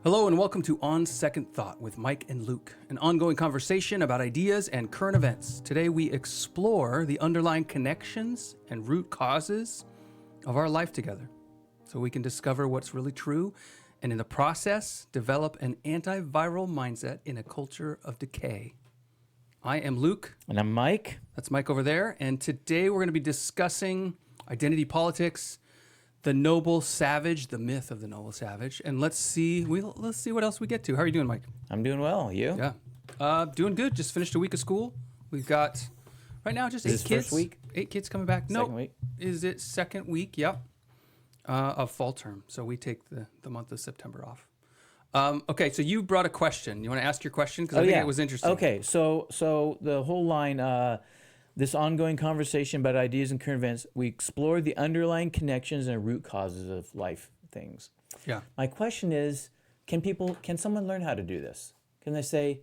Hello and welcome to On Second Thought with Mike and Luke, an ongoing conversation about ideas and current events. Today we explore the underlying connections and root causes of our life together so we can discover what's really true and in the process develop an antiviral mindset in a culture of decay. I am Luke. And I'm Mike. That's Mike over there. And today we're going to be discussing identity politics, the noble savage, the myth of the noble savage, and let's see what else we get to. How are you doing, Mike? I'm doing well. You? Yeah, doing good. Just finished a week of school. We've got right now just 8 kids. First week? 8 kids coming back. Second week? Is it second week? Yep. Of fall term. So we take the month of September off. Okay, so you brought a question. You want to ask your question because I think it was interesting. Okay, so the whole line. This ongoing conversation about ideas and current events, we explore the underlying connections and root causes of life things. Yeah. My question is, can someone learn how to do this? Can they say,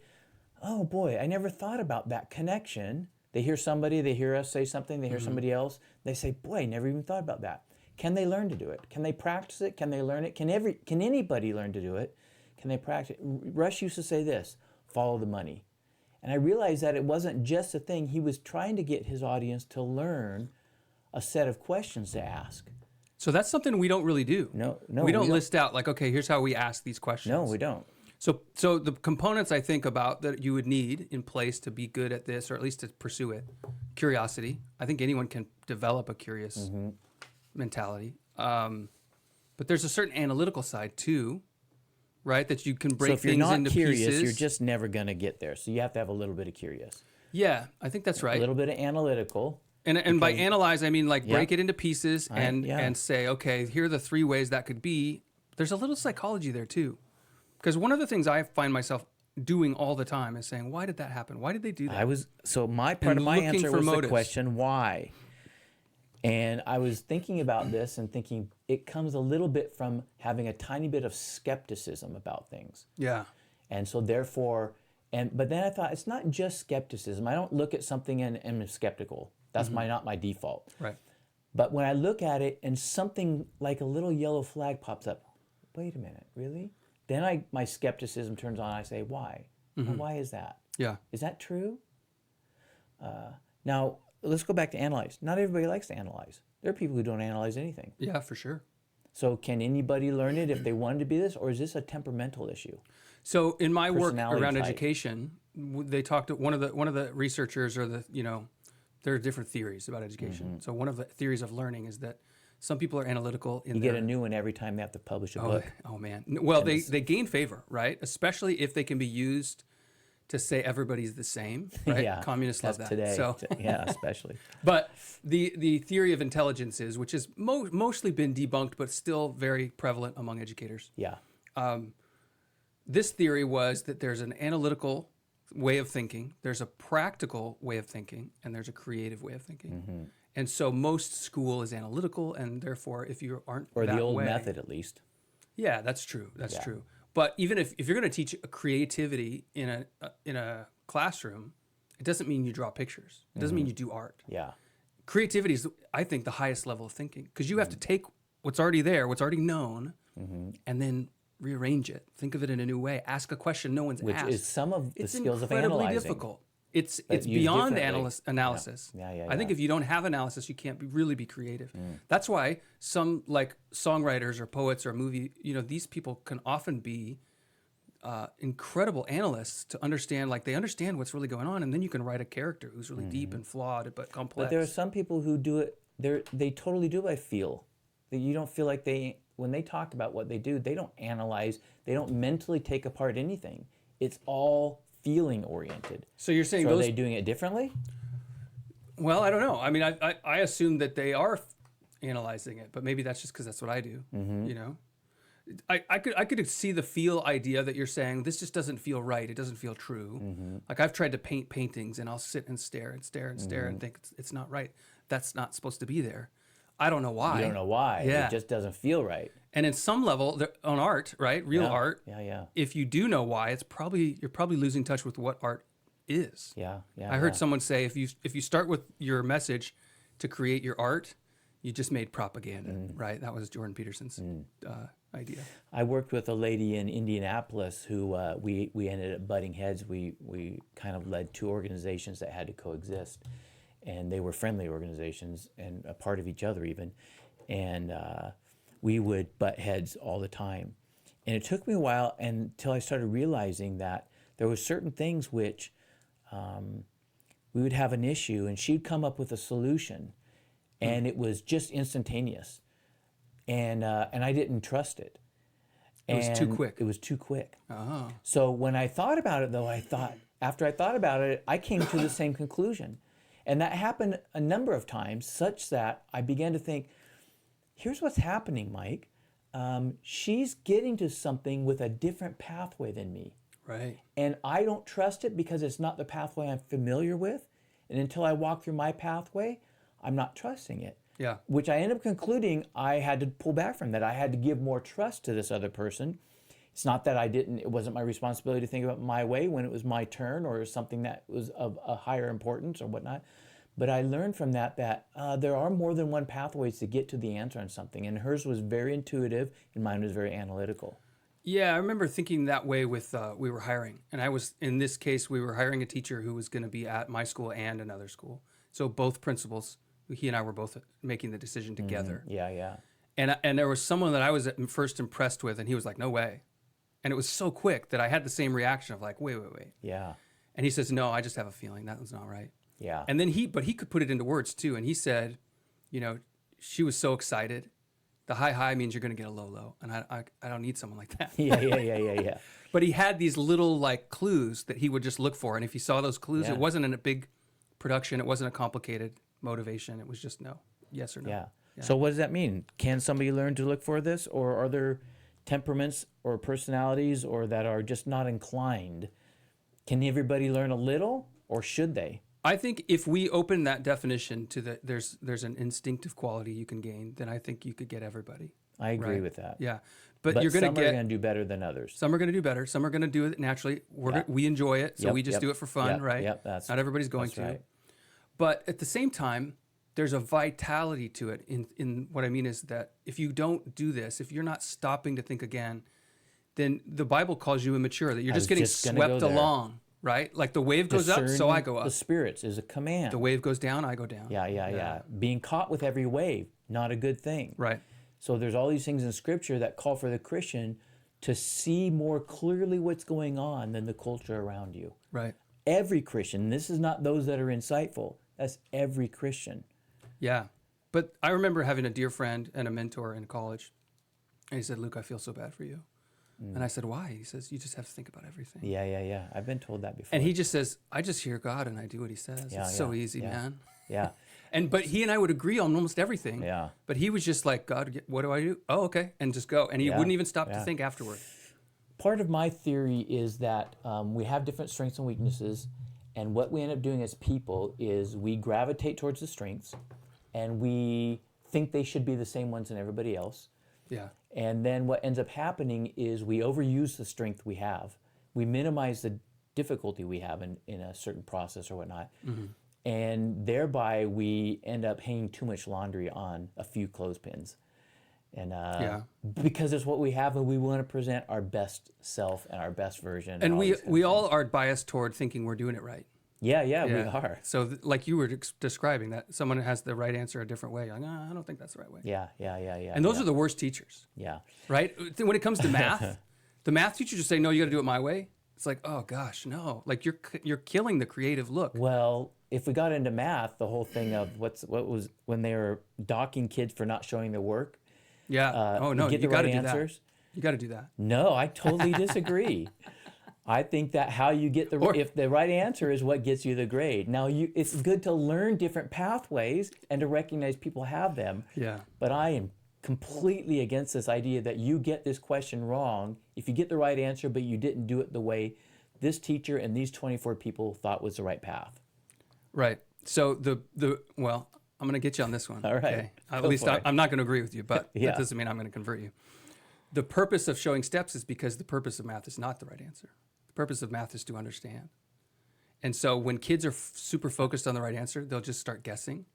oh boy, I never thought about that connection. They hear somebody, they hear us say something, they hear somebody else, they say, boy, I never even thought about that. Can they learn to do it? Can they practice it? Can they learn it? Can anybody learn to do it? Can they practice it? Rush used to say this, follow the money. And I realized that it wasn't just a thing. He was trying to get his audience to learn a set of questions to ask. So that's something we don't really do. No, we don't list out like, okay, here's how we ask these questions. No, we don't. So the components I think about that you would need in place to be good at this, or at least to pursue it, curiosity. I think anyone can develop a curious mentality. But there's a certain analytical side too, right? That you can break things into pieces. So if you're not curious, you're just never going to get there. So you have to have a little bit of curious. Yeah, I think that's right. A little bit of analytical. And by analyze, I mean like break it into pieces and say, okay, here are the 3 ways that could be. There's a little psychology there too. Because one of the things I find myself doing all the time is saying, why did that happen? Why did they do that? My answer was the question, why? And I was thinking about this and thinking it comes a little bit from having a tiny bit of skepticism about things. Yeah. And so therefore, but then I thought it's not just skepticism. I don't look at something and am skeptical. That's not my default. Right. But when I look at it and something like a little yellow flag pops up, wait a minute, really? Then my skepticism turns on. I say, why? Well, why is that? Yeah. Is that true? Now, let's go back to analyze. Not everybody likes to analyze. There are people who don't analyze anything. Yeah, for sure. So can anybody learn it if they wanted to be this, or is this a temperamental issue? So in my work around education, they talked to one of the researchers, or there are different theories about education. So one of the theories of learning is that some people are analytical. You get a new one every time they have to publish a book. Oh man. Well, they gain favor, right? Especially if they can be used to say everybody's the same, right? Yeah, Communists love that. Today. So yeah, especially. But the theory of intelligence which has mostly been debunked, but still very prevalent among educators. Yeah. This theory was that there's an analytical way of thinking, there's a practical way of thinking, and there's a creative way of thinking. And so most school is analytical, and therefore if you aren't or that the old way, method at least. Yeah, that's true. That's true. But even if you're going to teach creativity in a classroom, it doesn't mean you draw pictures. It doesn't mean you do art. Yeah. Creativity is, I think, the highest level of thinking, because you have to take what's already there, what's already known, and then rearrange it. Think of it in a new way. Ask a question no one's asked. Which is some of the skills of analyzing. It's incredibly difficult. It's beyond analysis. Yeah. I think if you don't have analysis, you can't really be creative. That's why some like songwriters or poets or movie, these people can often be incredible analysts to understand, they understand what's really going on, and then you can write a character who's really deep and flawed but complex. But there are some people who do it. They totally do by feel. That you don't feel like when they talk about what they do, they don't analyze. They don't mentally take apart anything. It's all feeling oriented. So you're saying are they doing it differently? Well, I don't know. I mean, I assume that they are analyzing it, but maybe that's just because that's what I do. I could see the feel idea that you're saying. This just doesn't feel right. It doesn't feel true. Like I've tried to paint paintings, and I'll sit and stare and stare and stare and think it's not right. That's not supposed to be there. I don't know why. You don't know why. Yeah. It just doesn't feel right. And in some level, on art, right, real art. Yeah. If you do know why, you're probably losing touch with what art is. Yeah. I heard someone say if you start with your message to create your art, You just made propaganda, right? That was Jordan Peterson's idea. I worked with a lady in Indianapolis who we ended up butting heads. We kind of led two organizations that had to coexist, and they were friendly organizations and a part of each other even, and we would butt heads all the time. And it took me a while until I started realizing that there were certain things which we would have an issue, and she'd come up with a solution, and it was just instantaneous. And I didn't trust it. It was too quick. It was too quick. Oh. So when I thought about it, though, after I thought about it, I came to the same conclusion. And that happened a number of times, such that I began to think, here's what's happening, Mike. She's getting to something with a different pathway than me. Right. And I don't trust it because it's not the pathway I'm familiar with. And until I walk through my pathway, I'm not trusting it. Yeah. Which I end up concluding I had to pull back from that. I had to give more trust to this other person. It's not that it wasn't my responsibility to think about my way when it was my turn or something that was of a higher importance or whatnot. But I learned from that there are more than one pathways to get to the answer on something. And hers was very intuitive and mine was very analytical. Yeah, I remember thinking that way with, we were hiring. And in this case, we were hiring a teacher who was going to be at my school and another school. So both principals, he and I were both making the decision together. Yeah. And there was someone that I was at first impressed with, and he was like, no way. And it was so quick that I had the same reaction of like, wait. Yeah. And he says, no, I just have a feeling that was not right. Yeah. And then he could put it into words too. And he said, she was so excited. The high means you're going to get a low. And I don't need someone like that. Yeah. But he had these little like clues that he would just look for. And if he saw those clues, it wasn't in a big production. It wasn't a complicated motivation. It was just no, yes or no. Yeah. So what does that mean? Can somebody learn to look for this, or are there temperaments or personalities or that are just not inclined? Can everybody learn a little, or should they? I think if we open that definition to there's an instinctive quality you can gain, then I think you could get everybody. I agree with that. Yeah. But you're going to some are going to do better than others. Some are going to do better. Some are going to do it naturally. We enjoy it, so we just do it for fun, right? Yep, not everybody's going to. Right. But at the same time, there's a vitality to it. In what I mean is that if you don't do this, if you're not stopping to think again, then the Bible calls you immature, that you're just getting swept along, right? Like the wave goes up, so I go up. The spirits is a command. The wave goes down, I go down. Yeah. Being caught with every wave, not a good thing. Right. So there's all these things in Scripture that call for the Christian to see more clearly what's going on than the culture around you. Right. Every Christian, this is not those that are insightful, that's every Christian. Yeah. But I remember having a dear friend and a mentor in college, and he said, Luke, I feel so bad for you. And I said, why? He says, you just have to think about everything. Yeah. I've been told that before. And he just says, I just hear God and I do what he says. It's so easy, man. Yeah. But he and I would agree on almost everything. Yeah. But he was just like, God, what do I do? Oh, okay. And just go. And he wouldn't even stop to think afterward. Part of my theory is that we have different strengths and weaknesses. And what we end up doing as people is we gravitate towards the strengths and we think they should be the same ones in everybody else. Yeah. And then what ends up happening is we overuse the strength we have. We minimize the difficulty we have in a certain process or whatnot. Mm-hmm. And thereby we end up hanging too much laundry on a few clothespins. And because it's what we have and we want to present our best self and our best version. And we all are biased toward thinking we're doing it right. Yeah, we are. So like you were describing, that someone has the right answer a different way. You're like, I don't think that's the right way. Yeah. And those are the worst teachers. Yeah. Right? When it comes to math, the math teacher just say, no, you got to do it my way. It's like, oh gosh, no. Like you're killing the creative look. Well, if we got into math, the whole thing of what was when they were docking kids for not showing their work. Yeah. Oh no, you got to do that. You got to do that. No, I totally disagree. I think that how you get if the right answer is what gets you the grade. Now, it's good to learn different pathways and to recognize people have them. Yeah. But I am completely against this idea that you get this question wrong if you get the right answer, but you didn't do it the way this teacher and these 24 people thought was the right path. Right. So well, I'm going to get you on this one. All right. Okay? At least I'm not going to agree with you, but Yeah. that doesn't mean I'm going to convert you. The purpose of showing steps is because the purpose of math is not the right answer. The purpose of math is to understand. And so when kids are super focused on the right answer, they'll just start guessing.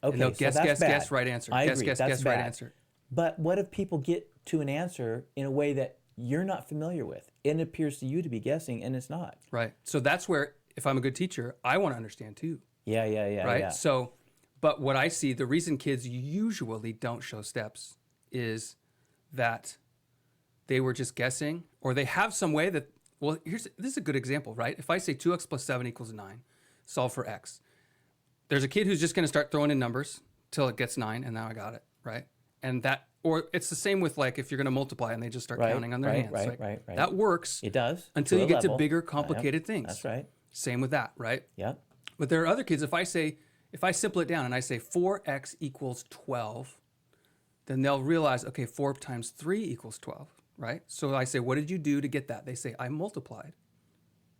Okay, And they'll so guess, that's guess, bad. guess, right answer. I Guess, agree. guess, That's guess, right bad. answer. But what if people get to an answer in a way that you're not familiar with? It appears to you to be guessing, and it's not. Right. So that's where, if I'm a good teacher, I want to understand too. Yeah, Right. yeah. So, but what I see, the reason kids usually don't show steps is that they were just guessing, or they have some way that, well, this is a good example, right? If I say 2x plus 7 equals 9, solve for x. There's a kid who's just going to start throwing in numbers till it gets 9, and now I got it, right? And that, or it's the same with like if you're going to multiply and they just start counting on their hands. Right. That works. It does. Until you get to level. bigger, complicated things. That's right. Same with that, right? Yep. But there are other kids, if I simple it down and I say 4x equals 12, then they'll realize, okay, 4 times 3 equals 12, right? So I say, what did you do to get that? They say, I multiplied.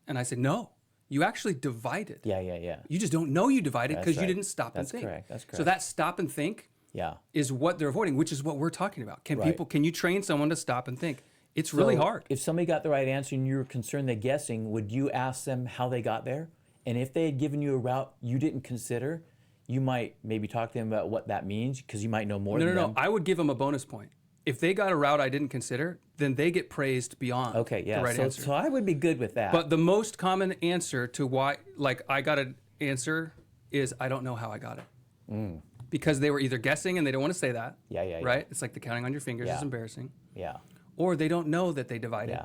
And I say, no, you actually divided. Yeah. You just don't know you divided because you right. didn't stop and That's think. correct. That's correct. So that stop and think is what they're avoiding, which is what we're talking about. Can you train someone to stop and think? It's really hard. If somebody got the right answer and you were concerned they're guessing, would you ask them how they got there? And if they had given you a route you didn't consider, you might maybe talk to them about what that means because you might know more than them. No. I would give them a bonus point. If they got a route I didn't consider, then they get praised beyond the right answer. So I would be good with that. But the most common answer to why, like I got an answer is I don't know how I got it. Because they were either guessing and they don't want to say that. Yeah. Right? It's like the counting on your fingers is embarrassing. Yeah. Or they don't know that they divided.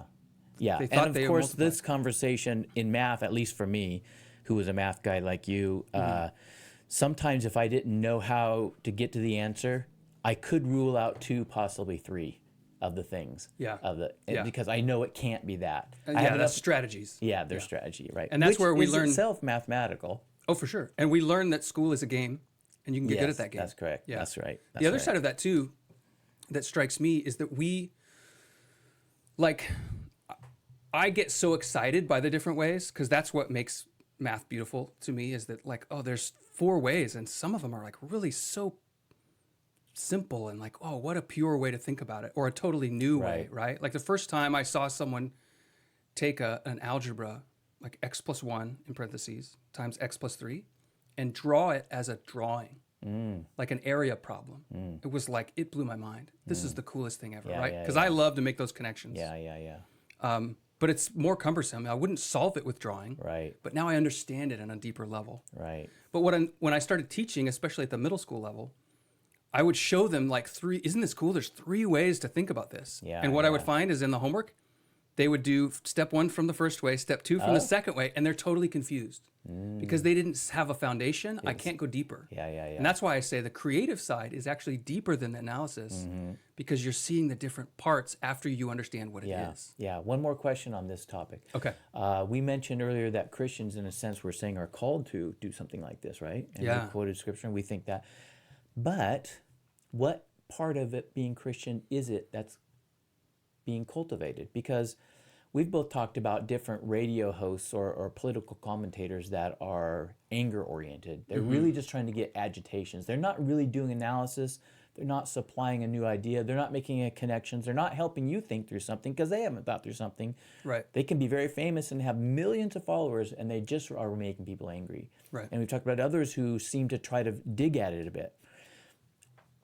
Yeah. They thought And of course, this conversation in math, at least for me, who was a math guy like you, sometimes if I didn't know how to get to the answer, I could rule out 2, possibly 3 of the things. Because I know it can't be that. That's strategies. Yeah, their strategy, right? And that's where we is learn itself mathematical. Oh, for sure. And we learn that school is a game, and you can get good at that game. That's correct. Yeah. That's right. The other side of that too, that strikes me is that I get so excited by the different ways because that's what makes math beautiful to me is that like, oh, there's 4 ways and some of them are like really so simple and like, oh, what a pure way to think about it or a totally new way, right? Like the first time I saw someone take an algebra, like x plus 1 in parentheses times x plus 3 and draw it as a drawing. Like an area problem. It was like, it blew my mind. This is the coolest thing ever, right? Because I love to make those connections. But it's more cumbersome. I wouldn't solve it with drawing. Right. But now I understand it on a deeper level. Right. But when I started teaching, especially at the middle school level, I would show them like 3, isn't this cool? There's 3 ways to think about this. And what I would find is in the homework, they would do step 1 from the first way, step 2 from the second way, and they're totally confused because they didn't have a foundation. I can't go deeper. And that's why I say the creative side is actually deeper than the analysis because you're seeing the different parts after you understand what it is. Yeah. One more question on this topic. Okay. We mentioned earlier that Christians, in a sense, we're saying are called to do something like this, right? And we quoted scripture and we think that. But what part of it being Christian is it that's being cultivated? Because we've both talked about different radio hosts or political commentators that are anger oriented. They're really just trying to get agitations. They're not really doing analysis. They're not supplying a new idea. They're not making a connections. They're not helping you think through something because they haven't thought through something. Right. They can be very famous and have millions of followers and they just are making people angry. Right. And we've talked about others who seem to try to dig at it a bit.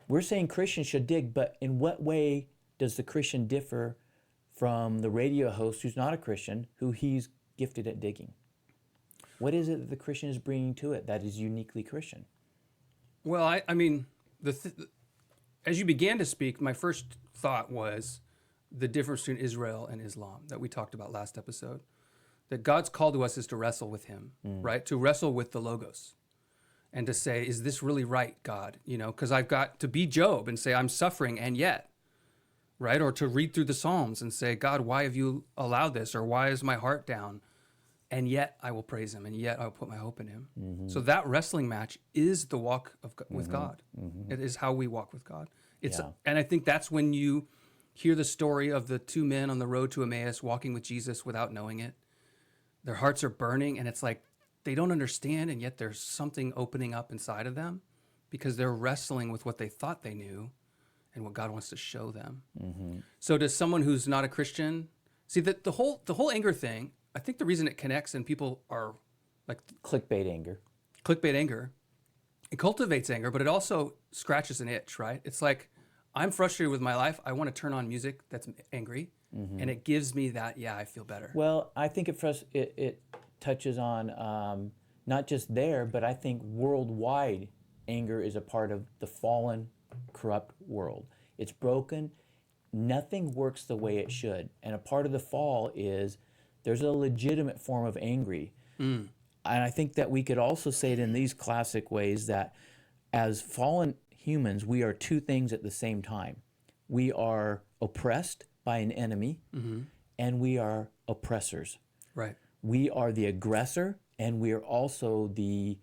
We're saying Christians should dig, but in what way does the Christian differ from the radio host who's not a Christian, who he's gifted at digging? What is it that the Christian is bringing to it that is uniquely Christian? Well, I mean, as you began to speak, my first thought was the difference between Israel and Islam that we talked about last episode. That God's call to us is to wrestle with him, right? To wrestle with the Logos and to say, is this really right, God? You know, because I've got to be Job and say, I'm suffering and yet, right? Or to read through the Psalms and say, God, why have you allowed this? Or why is my heart down? And yet I will praise him, and yet I will put my hope in him. So that wrestling match is the walk with God. It is how we walk with God. And I think that's when you hear the story of the 2 men on the road to Emmaus walking with Jesus without knowing it. Their hearts are burning, and it's like they don't understand, and yet there's something opening up inside of them because they're wrestling with what they thought they knew and what God wants to show them. So to someone who's not a Christian, see that the whole anger thing, I think the reason it connects and people are like Clickbait anger. It cultivates anger, but it also scratches an itch, right? It's like, I'm frustrated with my life. I want to turn on music that's angry, and it gives me that, yeah, I feel better. Well, I think it touches on not just there, but I think worldwide anger is a part of the fallen, corrupt world. It's broken. Nothing works the way it should. And a part of the fall is there's a legitimate form of angry. And I think that we could also say it in these classic ways that as fallen humans, we are two things at the same time. We are oppressed by an enemy, and we are oppressors. Right. We are the aggressor, and we are also the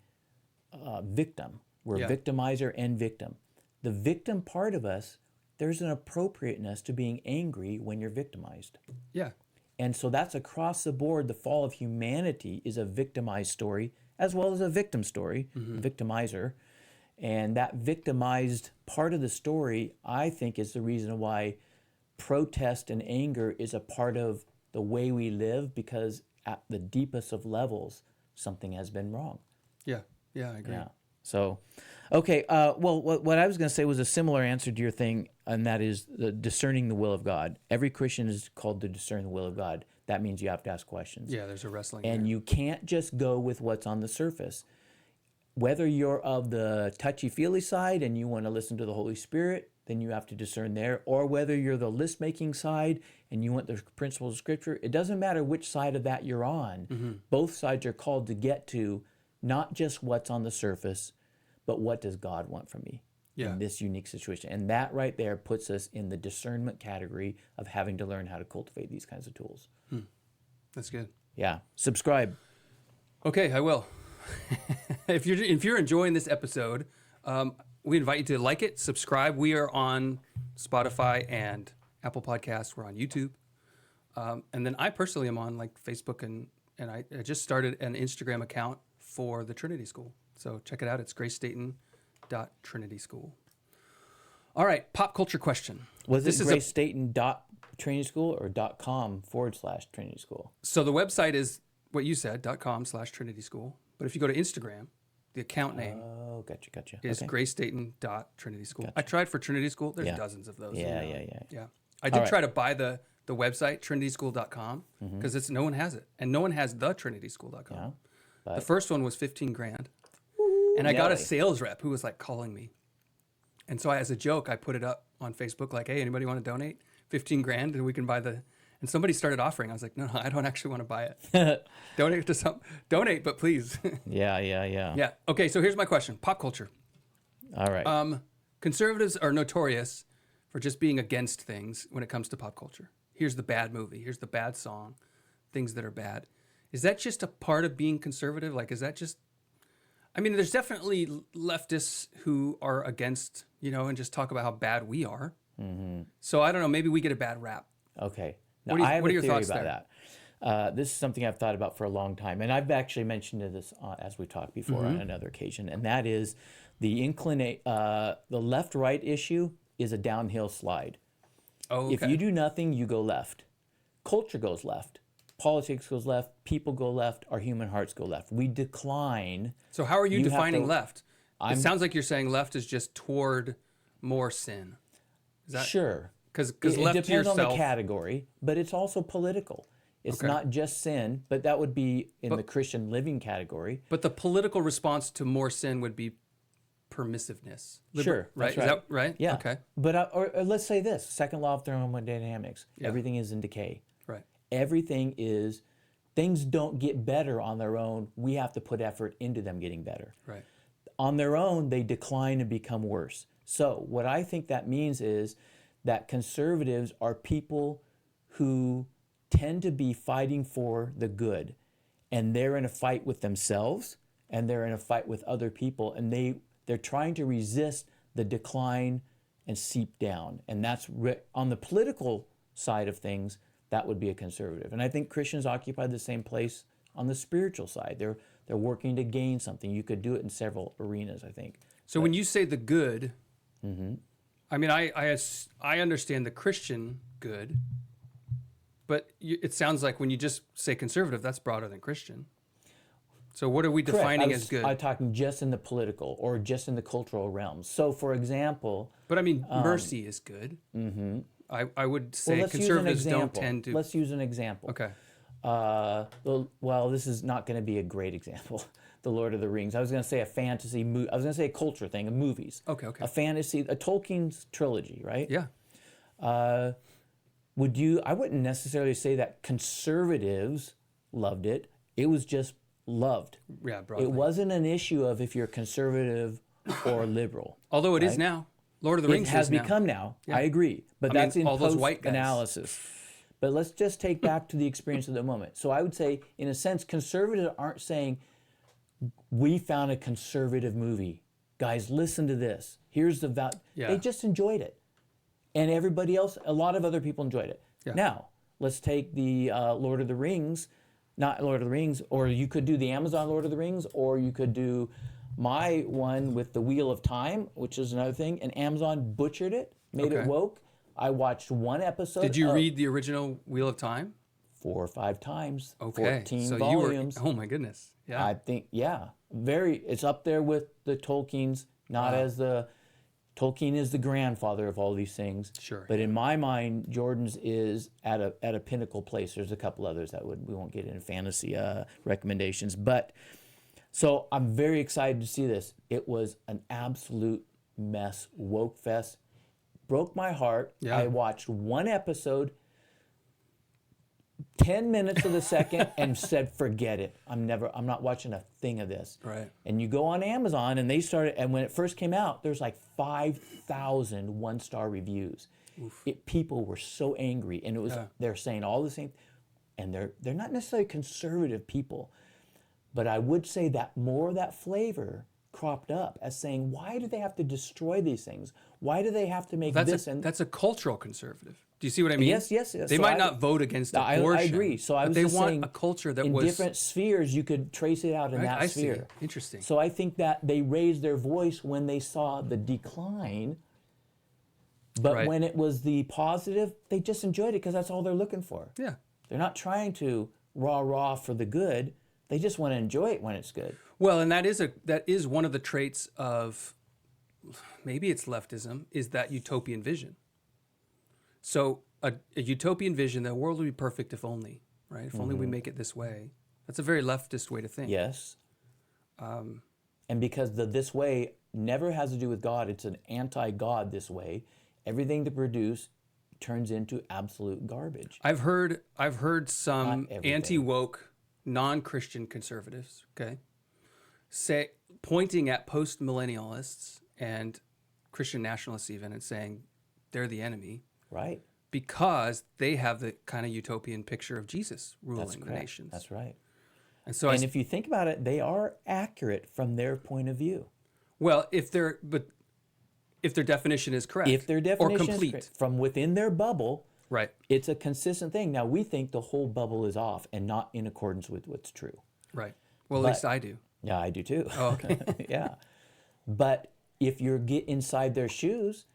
victim. We're victimizer and victim. The victim part of us, there's an appropriateness to being angry when you're victimized. Yeah. And so that's across the board. The fall of humanity is a victimized story as well as a victim story, victimizer. And that victimized part of the story, I think, is the reason why protest and anger is a part of the way we live, because at the deepest of levels, something has been wrong. Yeah. Yeah, I agree. Yeah. So, okay. Well, what I was going to say was a similar answer to your thing, and that is discerning the will of God. Every Christian is called to discern the will of God. That means you have to ask questions. Yeah, there's a wrestling And there. you can't just go with what's on the surface. Whether you're of the touchy-feely side and you want to listen to the Holy Spirit, then you have to discern there. Or whether you're the list-making side and you want the principles of Scripture, it doesn't matter which side of that you're on. Both sides are called to get to not just what's on the surface, but what does God want from me in this unique situation. And that right there puts us in the discernment category of having to learn how to cultivate these kinds of tools. That's good. Yeah. Subscribe. Okay, I will. If you're enjoying this episode, we invite you to like it, subscribe. We are on Spotify and Apple Podcasts. We're on YouTube. And then I personally am on like Facebook, and I just started an Instagram account for the Trinity School. So check it out. It's gracestaten.trinityschool. All right, pop culture question. Was it gracestaten.Trinity School or .com/Trinity School? So the website is what you said, .com/Trinity School. But if you go to Instagram, the account name Gotcha. is gracestaten.Trinity School. I tried for Trinity School. There's dozens of those. Yeah. I did try to buy the website, trinityschool.com, because no one has it. And no one has the trinityschool.com. Yeah, the first one was $15,000. And I got a sales rep who was like calling me. And so as a joke, I put it up on Facebook like, hey, anybody want to donate $15,000 and we can buy the... And somebody started offering. I was like, no, I don't actually want to buy it. Donate, but please. Yeah. Yeah. Okay, so here's my question. Pop culture. All right. Conservatives are notorious for just being against things when it comes to pop culture. Here's the bad movie. Here's the bad song. Things that are bad. Is that just a part of being conservative? Like, is that just... I mean, there's definitely leftists who are against, and just talk about how bad we are. So I don't know. Maybe we get a bad rap. Okay. Now, What are I have a your theory thoughts about there? that. This is something I've thought about for a long time, and I've actually mentioned this as we talked before on another occasion, and that is the left-right issue is a downhill slide. Oh, okay. If you do nothing, you go left. Culture goes left. Politics goes left. People go left. Our human hearts go left. We decline. So how are you defining left? It I'm- sounds like you're saying left is just toward more sin. Is that Sure. because It left to depends on yourself? the category, but it's also political. It's not just sin, but that would be in the Christian living category. But the political response to more sin would be permissiveness. Sure, right? that's Is that right? Yeah. Okay. But or let's say this: second law of thermodynamics. Everything is in decay. Right. Everything is. Things don't get better on their own. We have to put effort into them getting better. Right. On their own, they decline and become worse. So what I think that means is that conservatives are people who tend to be fighting for the good, and they're in a fight with themselves, and they're in a fight with other people, and they're trying to resist the decline and seep down. And that's on the political side of things, that would be a conservative. And I think Christians occupy the same place on the spiritual side. They're working to gain something. You could do it in several arenas, I think. So when you say the good, I mean, I understand the Christian good, but it sounds like when you just say conservative, that's broader than Christian. So what are we Correct. defining as good? I'm talking just in the political or just in the cultural realm. So, for example, But I mean, mercy is good. Mm-hmm. I would say let's conservatives use an don't example. tend to. Let's use an example. Okay. Well, this is not going to be a great example. The Lord of the Rings. I was going to say a fantasy movie. I was going to say a culture thing, of movies. Okay. A fantasy, a Tolkien's trilogy, right? Yeah. I wouldn't necessarily say that conservatives loved it. It was just loved. Yeah, broadly. It wasn't an issue of if you're conservative or liberal. Although it is now. Lord of the Rings It has is now. become now. Yeah. I agree. But I mean, that's in all those white guys. post-analysis. But let's just take back to the experience of the moment. So I would say, in a sense, conservatives aren't saying, we found a conservative movie. Guys, listen to this. Here's the value. Yeah. They just enjoyed it. And everybody else, a lot of other people enjoyed it. Yeah. Now, let's take the Lord of the Rings, not Lord of the Rings, or you could do the Amazon Lord of the Rings, or you could do my one with the Wheel of Time, which is another thing, and Amazon butchered it, made it woke. I watched one episode. Did you read the original Wheel of Time? 4 or 5 times, Okay. 14 So volumes. you were, oh my goodness. Yeah. I think, it's up there with the Tolkien's, not as the, Tolkien is the grandfather of all these things. Sure. But in my mind, Jordan's is at a pinnacle place. There's a couple others that we won't get into fantasy recommendations. But, so I'm very excited to see this. It was an absolute mess, woke fest. Broke my heart. Yeah. I watched one episode, 10 minutes of the second, and said, forget it. I'm not watching a thing of this. Right. And you go on Amazon, and they started, and when it first came out, there's like 5,000 one-star reviews. People were so angry, and it was they're saying all the same, and they're not necessarily conservative people, but I would say that more of that flavor cropped up as saying, why do they have to destroy these things? Why do they have to make this? That's a cultural conservative. Do you see what I mean? Yes. They might not vote against abortion. I agree. So I was they just want saying, a culture that in was different spheres, you could trace it out in that I sphere. see. Interesting. So I think that they raised their voice when they saw the decline, but when it was the positive, they just enjoyed it because that's all they're looking for. Yeah. They're not trying to rah for the good. They just want to enjoy it when it's good. Well, and that is one of the traits of, maybe it's leftism, is that utopian vision. So a utopian vision, the world would be perfect if only, right? If only we make it this way. That's a very leftist way to think. Yes. And because this way never has to do with God, it's an anti-God this way. Everything to produce turns into absolute garbage. I've heard some Not everything. anti-woke, non-Christian conservatives, pointing at post-millennialists and Christian nationalists even and saying they're the enemy. Right. Because they have the kind of utopian picture of Jesus ruling the nations. That's right. And so if you think about it, they are accurate from their point of view. Well, if their definition is correct. If their definition or complete. is correct, from within their bubble, right. It's a consistent thing. Now, we think the whole bubble is off and not in accordance with what's true. Right. Well, at least I do. Yeah, I do too. Oh, okay. Yeah. But if you get inside their shoes,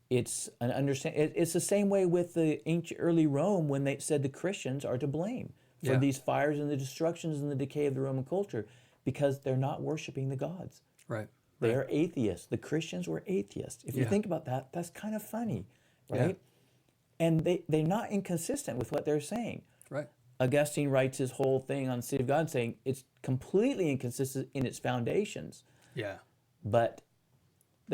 it's an understand. It's the same way with the ancient early Rome when they said the Christians are to blame for these fires and the destructions and the decay of the Roman culture because they're not worshiping the gods. Right. They are atheists. The Christians were atheists. If you think about that, that's kind of funny, right? Yeah. And they're not inconsistent with what they're saying. Right. Augustine writes his whole thing on City of God saying it's completely inconsistent in its foundations. Yeah. But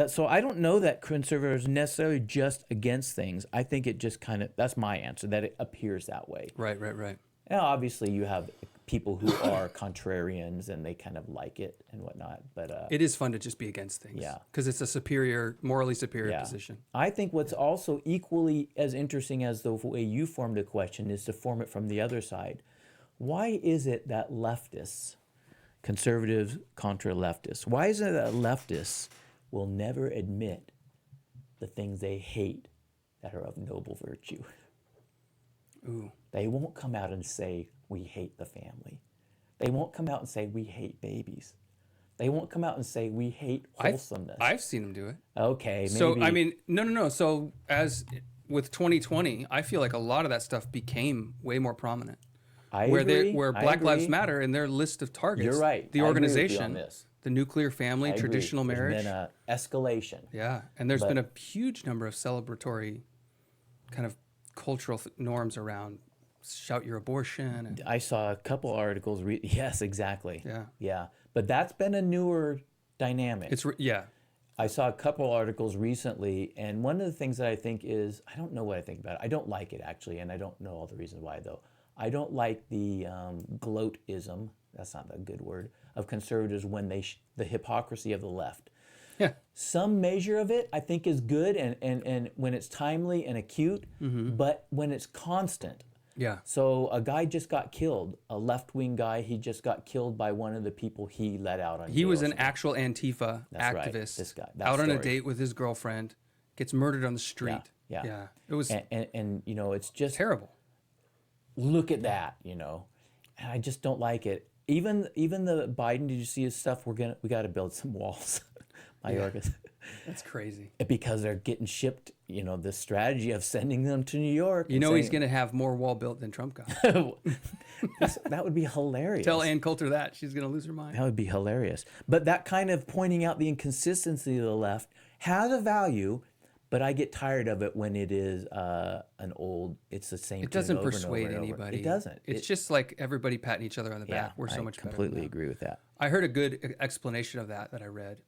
so I don't know that conservatives are necessarily just against things. I think it just kind of, that's my answer, that it appears that way. Right. Now, obviously, you have people who are contrarians and they kind of like it and whatnot. But it is fun to just be against things. Yeah. Because it's a morally superior position. I think what's also equally as interesting as the way you formed a question is to form it from the other side. Why is it that leftists, conservatives contra leftists, why is it that leftists will never admit the things they hate that are of noble virtue? Ooh. They won't come out and say, we hate the family. They won't come out and say, we hate babies. They won't come out and say, we hate wholesomeness. I've seen them do it. Okay, maybe. So, I mean, no. So, as with 2020, I feel like a lot of that stuff became way more prominent. I where agree. where I Black Lives agree. Matter in their list of targets. You're right. The I agree with you organization, on this. the nuclear family, I agree. traditional marriage. There's been an escalation. Yeah, and there's But- been a huge number of celebratory kind of cultural norms around shout your abortion. And, I saw a couple articles. Yes, exactly. yeah, Yeah, but that's been a newer dynamic. yeah, I saw a couple articles recently, and one of the things that I think is, I don't know what I think about it. I don't like it, actually, and I don't know all the reasons why, though. I don't like the gloatism, that's not a good word, of conservatives when the hypocrisy of the left. yeah, Some measure of it, I think, is good, and when it's timely and acute, but when it's constant. yeah. So a guy just got killed, a left-wing guy. He just got killed by one of the people he let out on. He was an jail. actual Antifa That's right, activist. this guy, that out on a story. date with his girlfriend, gets murdered on the street. Yeah. It was And you know, it's just terrible. look at that, you know, and I just don't like it. Even the Biden, did you see his stuff? We got to build some walls. Mayorkas. That's crazy. Because they're getting shipped, you know, the strategy of sending them to New York. You know he's going to have more wall built than Trump got. That would be hilarious. Tell Ann Coulter that. She's going to lose her mind. That would be hilarious. But that kind of pointing out the inconsistency of the left has a value, but I get tired of it when it is it's the same It tune doesn't over and over persuade and over. anybody. It doesn't. It's just like everybody patting each other on the back. We're so much I completely better. agree with that. I heard a good explanation of that I read.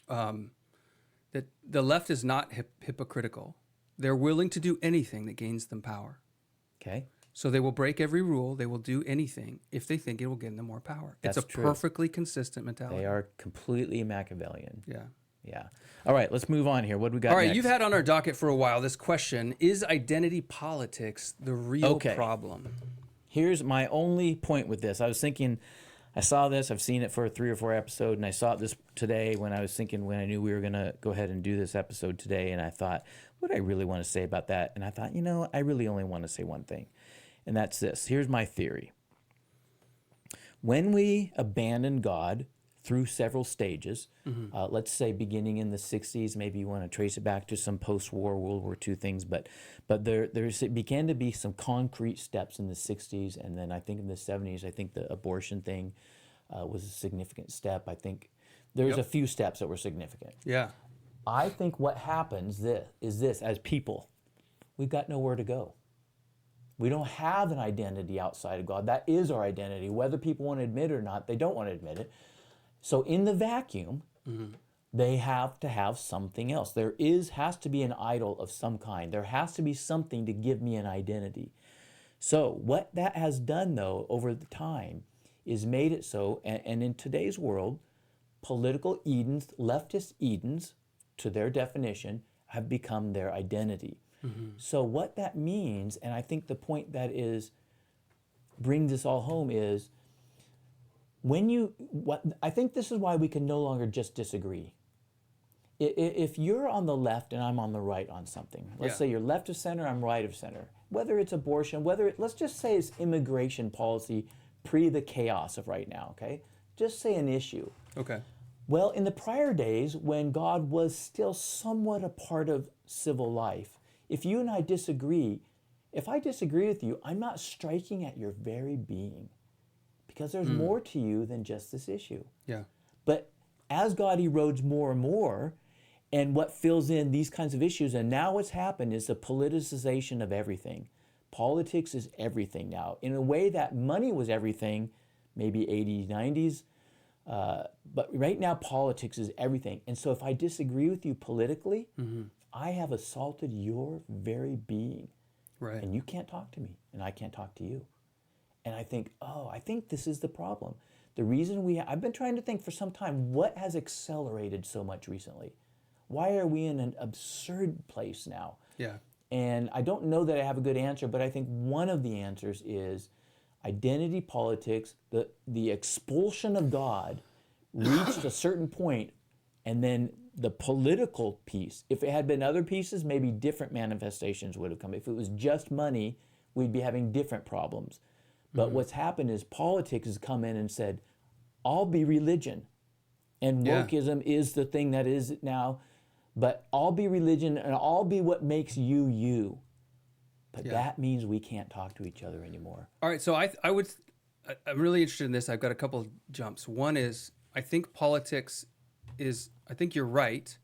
That the left is not hypocritical. They're willing to do anything that gains them power. Okay. So they will break every rule. They will do anything if they think it will give them more power. That's it's a true. perfectly consistent mentality. They are completely Machiavellian. Yeah. Yeah. All right, let's move on here. What do we got All right, next? you've had on our docket for a while this question: is identity politics the real problem? Here's my only point with this. I was thinking, I saw this, I've seen it for 3 or 4 episodes, and I saw this today when I knew we were going to go ahead and do this episode today, and I thought, what do I really want to say about that? And I thought, you know, I really only want to say one thing, and that's this. Here's my theory. When we abandon God through several stages, let's say beginning in the 60s, maybe you want to trace it back to some post-war World War II things, but it began to be some concrete steps in the 60s, and then I think in the 70s, I think the abortion thing was a significant step. I think there's a few steps that were significant. Yeah. I think what happens is this, as people, we've got nowhere to go. We don't have an identity outside of God. That is our identity. Whether people want to admit it or not, they don't want to admit it. So in the vacuum, they have to have something else. There has to be an idol of some kind. There has to be something to give me an identity. So what that has done, though, over the time is made it so, and in today's world, political Edens, leftist Edens, to their definition, have become their identity. So what that means, and I think the point that brings this all home is, I think this is why we can no longer just disagree. If you're on the left and I'm on the right on something, let's say you're left of center, I'm right of center, whether it's abortion, let's just say it's immigration policy pre the chaos of right now, okay? Just say an issue. Okay. Well, in the prior days, when God was still somewhat a part of civil life, if you and I disagree, if I disagree with you, I'm not striking at your very being, because there's more to you than just this issue. Yeah. But as God erodes more and more, and what fills in these kinds of issues, and now what's happened is the politicization of everything. Politics is everything now. In a way that money was everything, maybe 80s, 90s, but right now politics is everything. And so if I disagree with you politically, I have assaulted your very being. Right. And you can't talk to me, and I can't talk to you. And I think, I think this is the problem. The reason I've been trying to think for some time, what has accelerated so much recently? Why are we in an absurd place now? Yeah. And I don't know that I have a good answer, but I think one of the answers is identity politics, the expulsion of God reached a certain point, and then the political piece. If it had been other pieces, maybe different manifestations would have come. If it was just money, we'd be having different problems. But what's happened is politics has come in and said, I'll be religion. And wokeism is the thing that is now, but I'll be religion and I'll be what makes you you. But that means we can't talk to each other anymore. All right, so I'm really interested in this. I've got a couple of jumps. One is, I think politics is, I think you're right,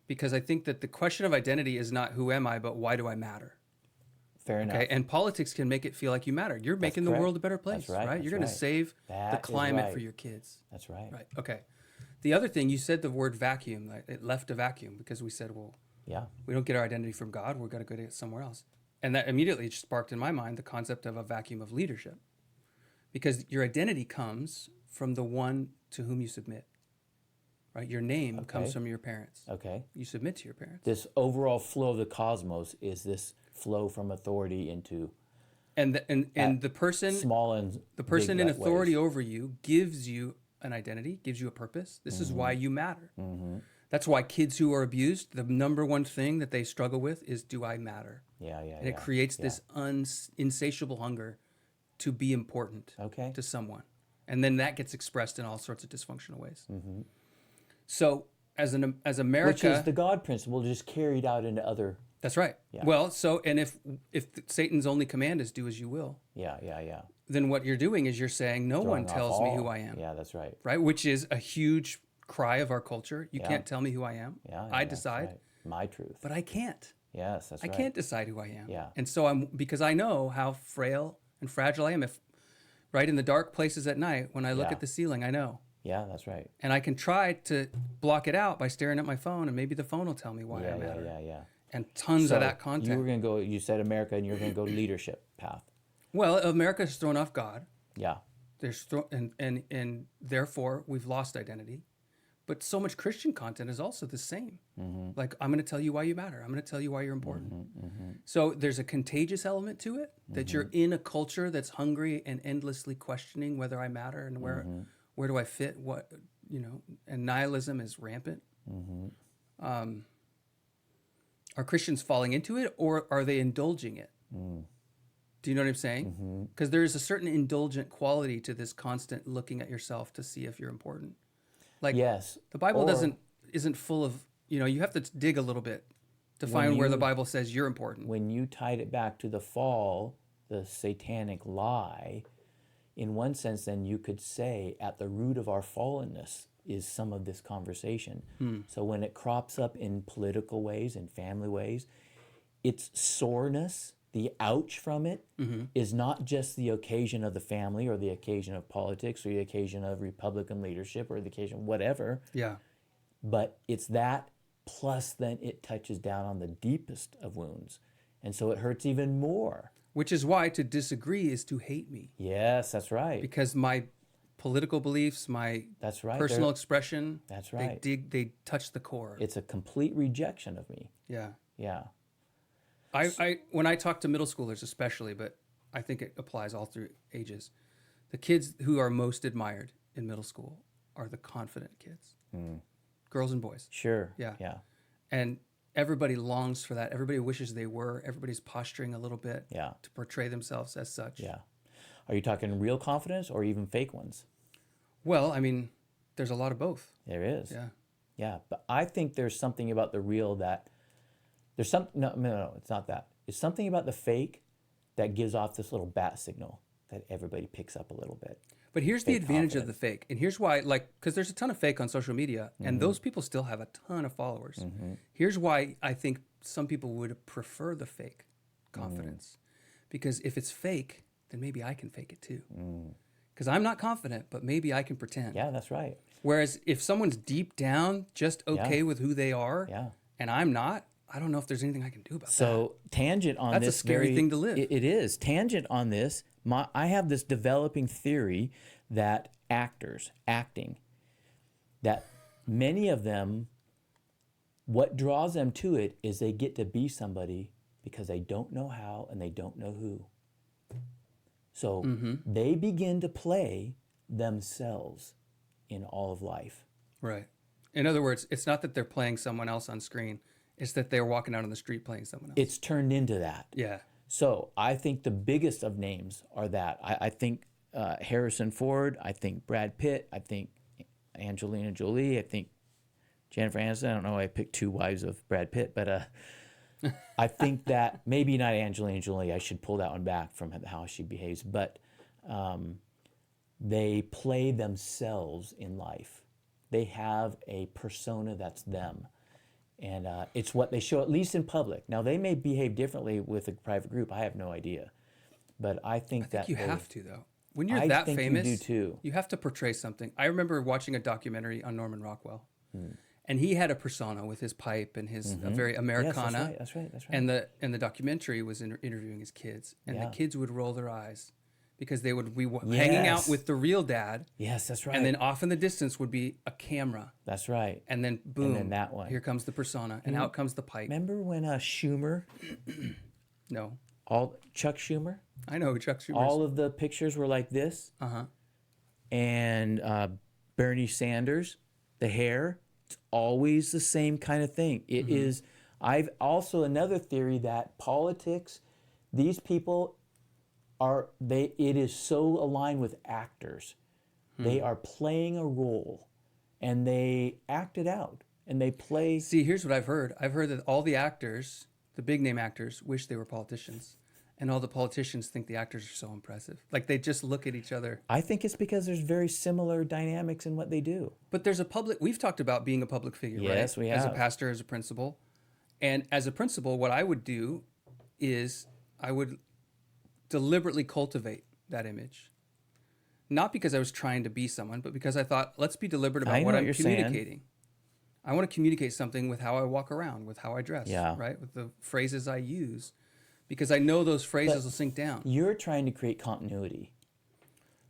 because I think that the question of identity is not who am I, but why do I matter? Fair enough. Okay, and politics can make it feel like you matter. You're making the world a better place, That's right. right? You're going to save the climate for your kids. That's right. Right. Okay. The other thing, you said the word vacuum. Like it left a vacuum because we said, well, we don't get our identity from God. We're going to go to it somewhere else. And that immediately sparked in my mind the concept of a vacuum of leadership. Because your identity comes from the one to whom you submit. Right? Your name comes from your parents. Okay. You submit to your parents. This overall flow of the cosmos is this flow from authority into and the person small and the person big in authority ways. over you gives you an identity, gives you a purpose. This is why you matter. That's why kids who are abused, the number one thing that they struggle with is, do I matter? And it creates this insatiable hunger to be important to someone. And then that gets expressed in all sorts of dysfunctional ways. So as America... Which is the God principle just carried out into other... That's right. Well, so, and if Satan's only command is do as you will. Then what you're doing is you're saying, no one tells me who I am. Yeah, that's right. Right? Which is a huge cry of our culture. You can't tell me who I am. I decide. Right. My truth. But I can't. Yes, that's right. I can't decide who I am. Yeah. And so because I know how frail and fragile I am. If right in the dark places at night, when I look at the ceiling, I know. Yeah, that's right. And I can try to block it out by staring at my phone, and maybe the phone will tell me why I matter. And tons of that content. You were going to go, you said America, and you're going to go leadership path. Well, America's thrown off God. Yeah. And therefore we've lost identity. But so much Christian content is also the same. Like, I'm going to tell you why you matter. I'm going to tell you why you're important. So there's a contagious element to it, that you're in a culture that's hungry and endlessly questioning whether I matter and where do I fit, and nihilism is rampant. Are Christians falling into it, or are they indulging it? Do you know what I'm saying? Because there is a certain indulgent quality to this constant looking at yourself to see if you're important. Like, the Bible isn't full of, you have to dig a little bit to find where the Bible says you're important. When you tied it back to the fall, the satanic lie, in one sense, then you could say at the root of our fallenness is some of this conversation. So when it crops up in political ways and family ways, its soreness, the ouch from it, is not just the occasion of the family or the occasion of politics or the occasion of Republican leadership or the occasion whatever. But it's that plus then it touches down on the deepest of wounds. And so it hurts even more. Which is why to disagree is to hate me. Yes, that's right. Because my political beliefs, my personal expression, they touch the core. It's a complete rejection of me. Yeah. I when I talk to middle schoolers especially, but I think it applies all through ages, the kids who are most admired in middle school are the confident kids. Girls and boys. Sure. Yeah. And everybody longs for that. Everybody wishes they were. Everybody's posturing a little bit to portray themselves as such. Are you talking real confidence or even fake ones? Well, I mean, there's a lot of both. There is. Yeah. But I think there's something about the real that there's no, it's not that. It's something about the fake that gives off this little bat signal that everybody picks up a little bit. But here's the advantage of the fake. And here's why, because there's a ton of fake on social media, and those people still have a ton of followers. Here's why I think some people would prefer the fake confidence. Because if it's fake, then maybe I can fake it too. Because I'm not confident, but maybe I can pretend. Yeah, that's right. Whereas if someone's deep down just okay with who they are, and I'm not, I don't know if there's anything I can do about that. So tangent on That's this. That's a scary thing to live. It is. Tangent on this, I have this developing theory that acting, that many of them, what draws them to it is they get to be somebody because they don't know how and they don't know who. So they begin to play themselves in all of life. Right. In other words, it's not that they're playing someone else on screen. It's that they're walking out on the street playing someone else. It's turned into that. Yeah. So I think the biggest of names are that. I think Harrison Ford. I think Brad Pitt. I think Angelina Jolie. I think Jennifer Aniston. I don't know why I picked two wives of Brad Pitt, but I think that maybe not Angelina Jolie. I should pull that one back from how she behaves, but they play themselves in life. They have a persona that's them. And it's what they show, at least in public. Now, they may behave differently with a private group. I have no idea. But I think that you have to, though. When you're I that think famous, you do too. You have to portray something. I remember watching a documentary on Norman Rockwell, and he had a persona with his pipe and his very Americana. Yes, that's right. And the documentary was interviewing his kids, and the kids would roll their eyes because they would be hanging out with the real dad. Yes, that's right. And then off in the distance would be a camera. That's right. And then boom, And then that one. Here comes the persona, and out comes the pipe. Remember when Schumer, No, Chuck Schumer, I know who Chuck Schumer is. all of the pictures were like this? And Bernie Sanders, the hair, it's always the same kind of thing. It is. I've also another theory that politics, these people it is so aligned with actors. They are playing a role and they act it out and they play. See, here's what I've heard. I've heard that all the actors, the big name actors, wish they were politicians. And all the politicians think the actors are so impressive. Like they just look at each other. I think it's because there's very similar dynamics in what they do. But there's we've talked about being a public figure, right? Yes, we have. As a pastor, as a principal. And as a principal, what I would do is I would deliberately cultivate that image. Not because I was trying to be someone, but because I thought, let's be deliberate about what I'm communicating. I want to communicate something with how I walk around, with how I dress, right? With the phrases I use. Because I know those phrases will sink down. You're trying to create continuity.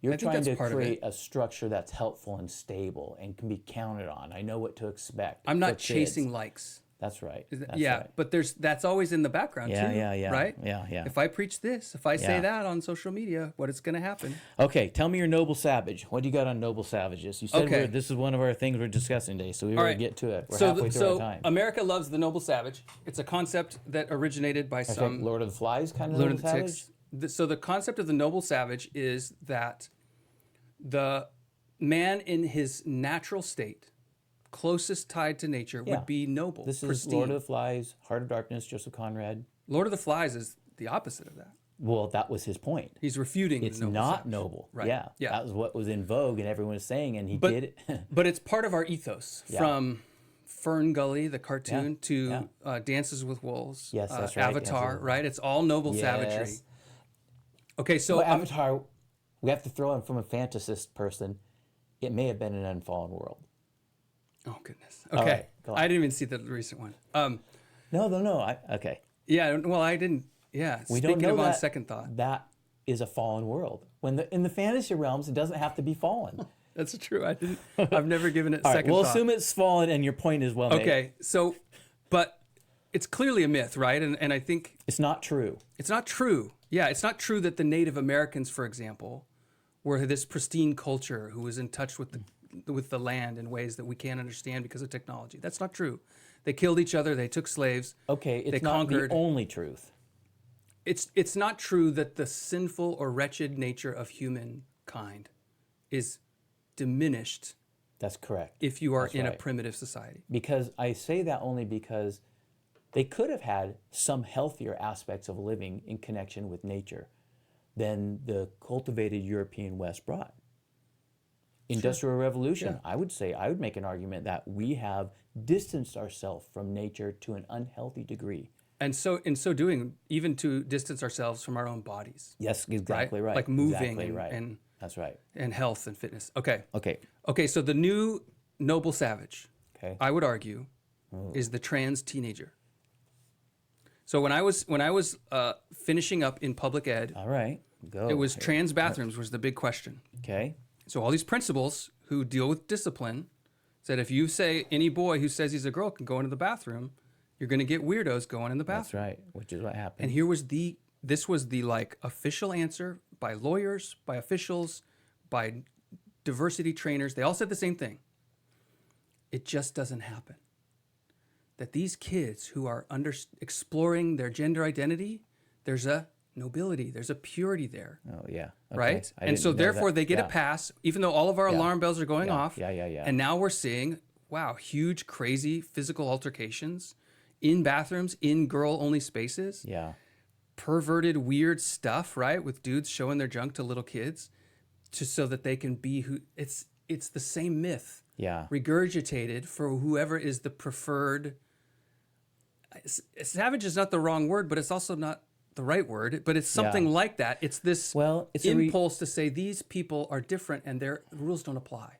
You're trying to create a structure that's helpful and stable and can be counted on. I know what to expect. I'm not chasing likes. That's right. Right. But that's always in the background too. Yeah. Right? Yeah. If I preach this, if I say that on social media, what is going to happen? Okay, tell me your noble savage. What do you got on noble savages? You said this is one of our things we're discussing today, so we better get to it. We're halfway through our time. America loves the noble savage. It's a concept that originated by some Lord of the Flies kind of noble savage. So the concept of the noble savage is that the man in his natural state, closest tied to nature, would be noble. This is pristine. Lord of the Flies, Heart of Darkness, Joseph Conrad. Lord of the Flies is the opposite of that. Well, that was his point. He's refuting it's the noble not savage. Noble. Right. Yeah. That was what was in vogue and everyone was saying, and he did it. But it's part of our ethos. From Fern Gully, the cartoon, to Dances with Wolves. Yes, that's right. Avatar, right? It's all noble savagery. Okay, so Avatar, we have to throw in from a fantasist person. It may have been an unfallen world. Oh, goodness. Okay. Right, I didn't even see the recent one. No. Okay. Yeah, well, I didn't. Yeah, we speaking don't know of on that, second thought. That is a fallen world. In the fantasy realms, it doesn't have to be fallen. That's true. I've never given it All second right, we'll thought. assume it's fallen and your point is well made. Okay, so, but it's clearly a myth, right? And I think... It's not true. It's not true. Yeah, it's not true that the Native Americans, for example, were this pristine culture who was in touch with the land in ways that we can't understand because of technology. That's not true. They killed each other. They took slaves. Okay, it's they not conquered. The only truth. It's not true that the sinful or wretched nature of humankind is diminished. That's correct. If you are in a primitive society. Because I say that only because they could have had some healthier aspects of living in connection with nature than the cultivated European West brought. Industrial Revolution, I would make an argument that we have distanced ourselves from nature to an unhealthy degree. And so in so doing, even to distance ourselves from our own bodies. Yes, exactly right. Like moving exactly and that's right. And health and fitness. Okay. Okay, so the new noble savage, I would argue, Oh. is the trans teenager. So when I was finishing up in public ed, all right, go. It was trans bathrooms was the big question. Okay. So all these principals who deal with discipline said if you say any boy who says he's a girl can go into the bathroom, you're going to get weirdos going in the bathroom. That's right, which is what happened. And this was the like official answer by lawyers, by officials, by diversity trainers. They all said the same thing. It just doesn't happen. That these kids who are exploring their gender identity, there's a nobility, there's a purity there. Oh, yeah. Okay. Right? And so therefore they get a pass, even though all of our alarm bells are going off. Yeah. And now we're seeing, wow, huge, crazy physical altercations in bathrooms, in girl-only spaces, Yeah. perverted, weird stuff, right? With dudes showing their junk to little kids, just so that they can be who. It's the same myth, Yeah. regurgitated for whoever is the preferred. Savage is not the wrong word, but it's also not the right word. But it's something Yeah. like that. It's this Well, it's impulse to say these people are different and their rules don't apply.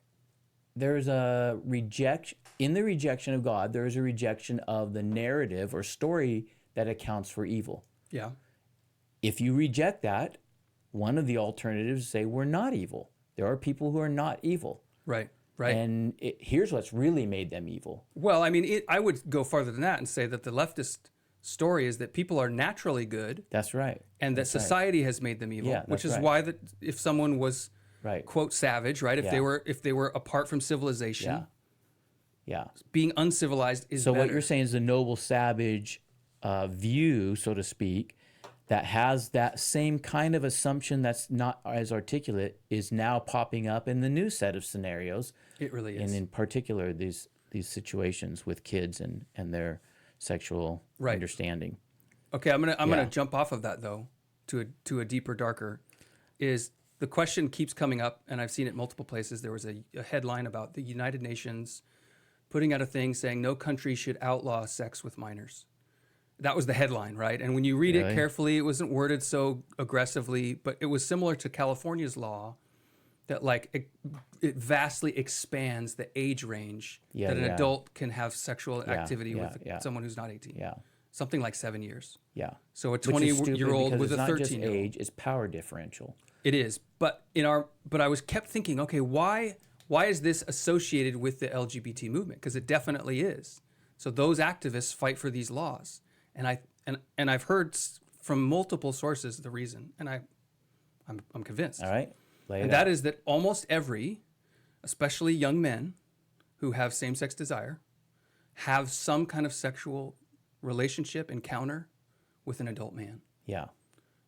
there's a rejection in the rejection of God. There is a rejection of the narrative or story that accounts for evil. Yeah. If you reject that, one of the alternatives is say we're not evil. There are people who are not evil. Right. Right. And here's what's really made them evil. Well, I mean, I would go farther than that and say that the leftist story is that people are naturally good That's right. and that society has made them evil, Yeah, which that's is right. why that if someone was Right. quote savage, right? If Yeah. they were apart from civilization, Yeah. Yeah. being uncivilized is So better. what you're saying is the noble savage view, so to speak, that has that same kind of assumption that's not as articulate is now popping up in the new set of scenarios, It really is. and in particular these situations with kids and their sexual Right. understanding. Okay, I'm Yeah. gonna jump off of that though to a deeper, darker. Is the question keeps coming up, and I've seen it multiple places. There was a headline about the United Nations putting out a thing saying no country should outlaw sex with minors. That was the headline, right? And when you read it Really? carefully, it wasn't worded so aggressively, but it was similar to California's law that like it vastly expands the age range Yeah, that an yeah. adult can have sexual activity yeah, with yeah. someone who's not 18. Yeah. Something like 7 years. Yeah. So a Which is stupid 20-year-old because with it's a not just 13-year-old. age, it's power differential. It is, but I was kept thinking, okay, why is this associated with the LGBT movement? Because it definitely is. So those activists fight for these laws, and I've heard from multiple sources the reason, and I'm convinced. All right? Lay it And out. that is that almost every, especially young men who have same-sex desire, have some kind of sexual relationship encounter with an adult man. Yeah.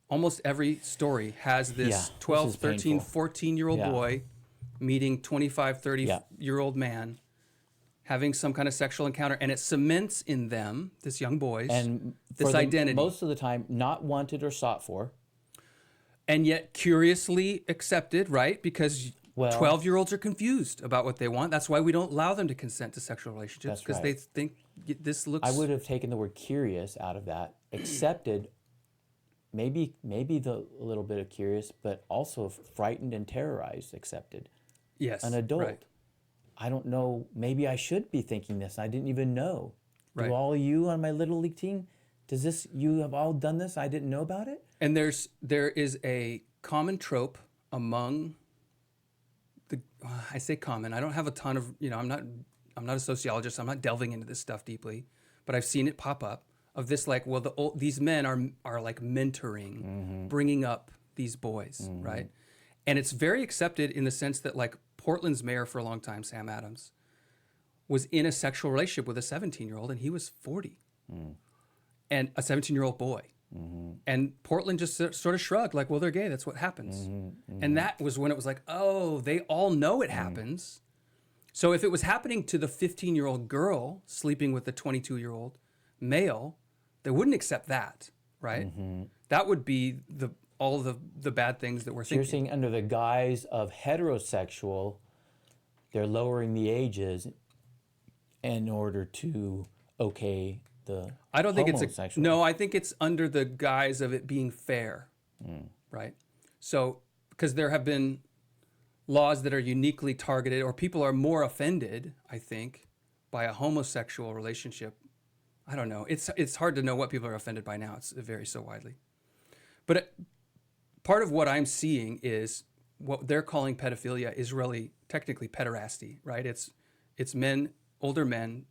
Almost every story has this Yeah, 12, this is 13, painful. 14-year-old Yeah. boy meeting 25, Yeah. 30-year-old man, having some kind of sexual encounter, and it cements in them, this young boy's, And this for the- identity. most of the time, not wanted or sought for. And yet curiously accepted, right? Because Well- 12-year-olds are confused about what they want. That's why we don't allow them to consent to sexual relationships, That's because right. they think this looks... I would have taken the word curious out of that. Accepted, maybe a little bit of curious, but also frightened and terrorized. Accepted. yes, An adult. right. I don't know. Maybe I should be thinking this. I didn't even know. Right. Do all you on my little league team? You have all done this? I didn't know about it. And there is a common trope among I say common. I don't have a ton of, I'm not a sociologist. I'm not delving into this stuff deeply, but I've seen it pop up of this like, well, these men are like mentoring, bringing up these boys, right? And it's very accepted in the sense that like Portland's mayor for a long time, Sam Adams, was in a sexual relationship with a 17-year-old, and he was 40, and a 17-year-old boy. And Portland just sort of shrugged, like, well, they're gay. That's what happens. And that was when it was like, oh, they all know it happens. So if it was happening to the 15-year-old girl sleeping with the 22-year-old male, they wouldn't accept that, right? That would be all the bad things that we're So you're thinking. saying under the guise of heterosexual, they're lowering the ages in order to okay the I don't think it's homosexual. no. I think it's under the guise of it being fair, right? So because there have been laws that are uniquely targeted, or people are more offended, I think, by a homosexual relationship. I don't know. It's hard to know what people are offended by now. It varies so widely. But part of what I'm seeing is what they're calling pedophilia is really technically pederasty, right? It's men, older men,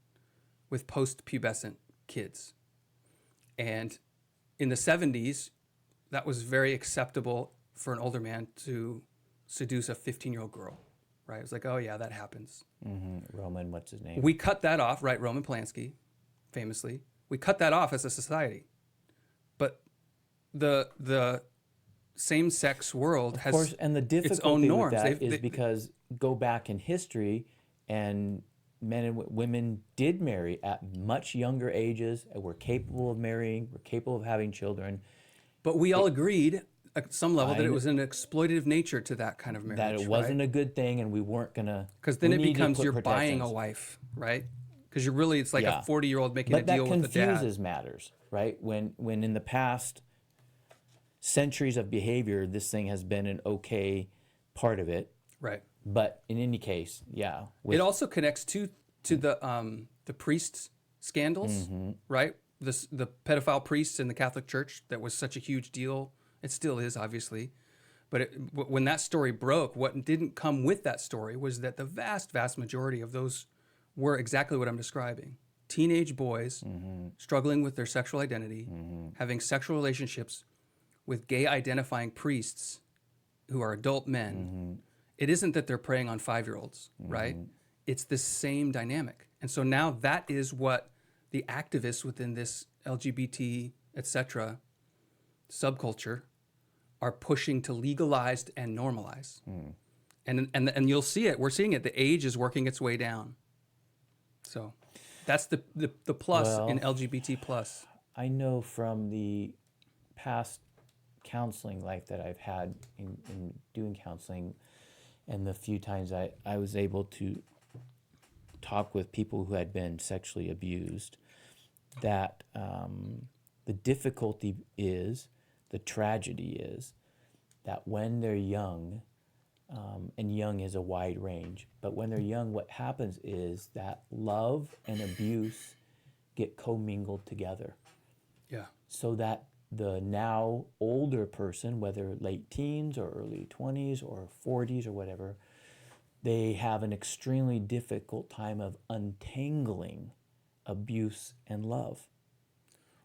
with post-pubescent kids. And in the 70s, that was very acceptable for an older man to seduce a 15-year-old girl, right? It was like, oh yeah, that happens. Roman, what's his name? We cut that off, right? Roman Polanski, famously. We cut that off as a society. But the same-sex world Of has course, and the its own difficulty with norms. that is because go back in history and men and women did marry at much younger ages and were capable of marrying, were capable of having children. But we all agreed at some level that I it was an exploitative nature to that kind of marriage, that it wasn't a good thing, and we weren't gonna. Because then we it need to becomes put you're buying a protections. wife, right? Because you're really, it's like Yeah. a 40-year-old making a But that deal with the dad. confuses matters, right? When in the past centuries of behavior, this thing has been an okay part of it. Right. But in any case, yeah. It also connects to the priest scandals, right? The pedophile priests in the Catholic Church that was such a huge deal. It still is, obviously. But when that story broke, what didn't come with that story was that the vast, vast majority of those were exactly what I'm describing. Teenage boys struggling with their sexual identity, having sexual relationships with gay identifying priests who are adult men. It isn't that they're preying on 5-year-olds, right? It's the same dynamic. And so now that is what the activists within this LGBT, etc. subculture are pushing to legalize and normalize. And you'll see it. We're seeing it. The age is working its way down. So that's the plus in LGBT plus. I know from the past counseling life that I've had in doing counseling, and the few times I was able to talk with people who had been sexually abused, that the difficulty is, the tragedy is, that when they're young, and young is a wide range, but when they're young, what happens is that love and abuse get commingled together. Yeah. So that the now older person, whether late teens or early 20s or 40s or whatever, they have an extremely difficult time of untangling abuse and love.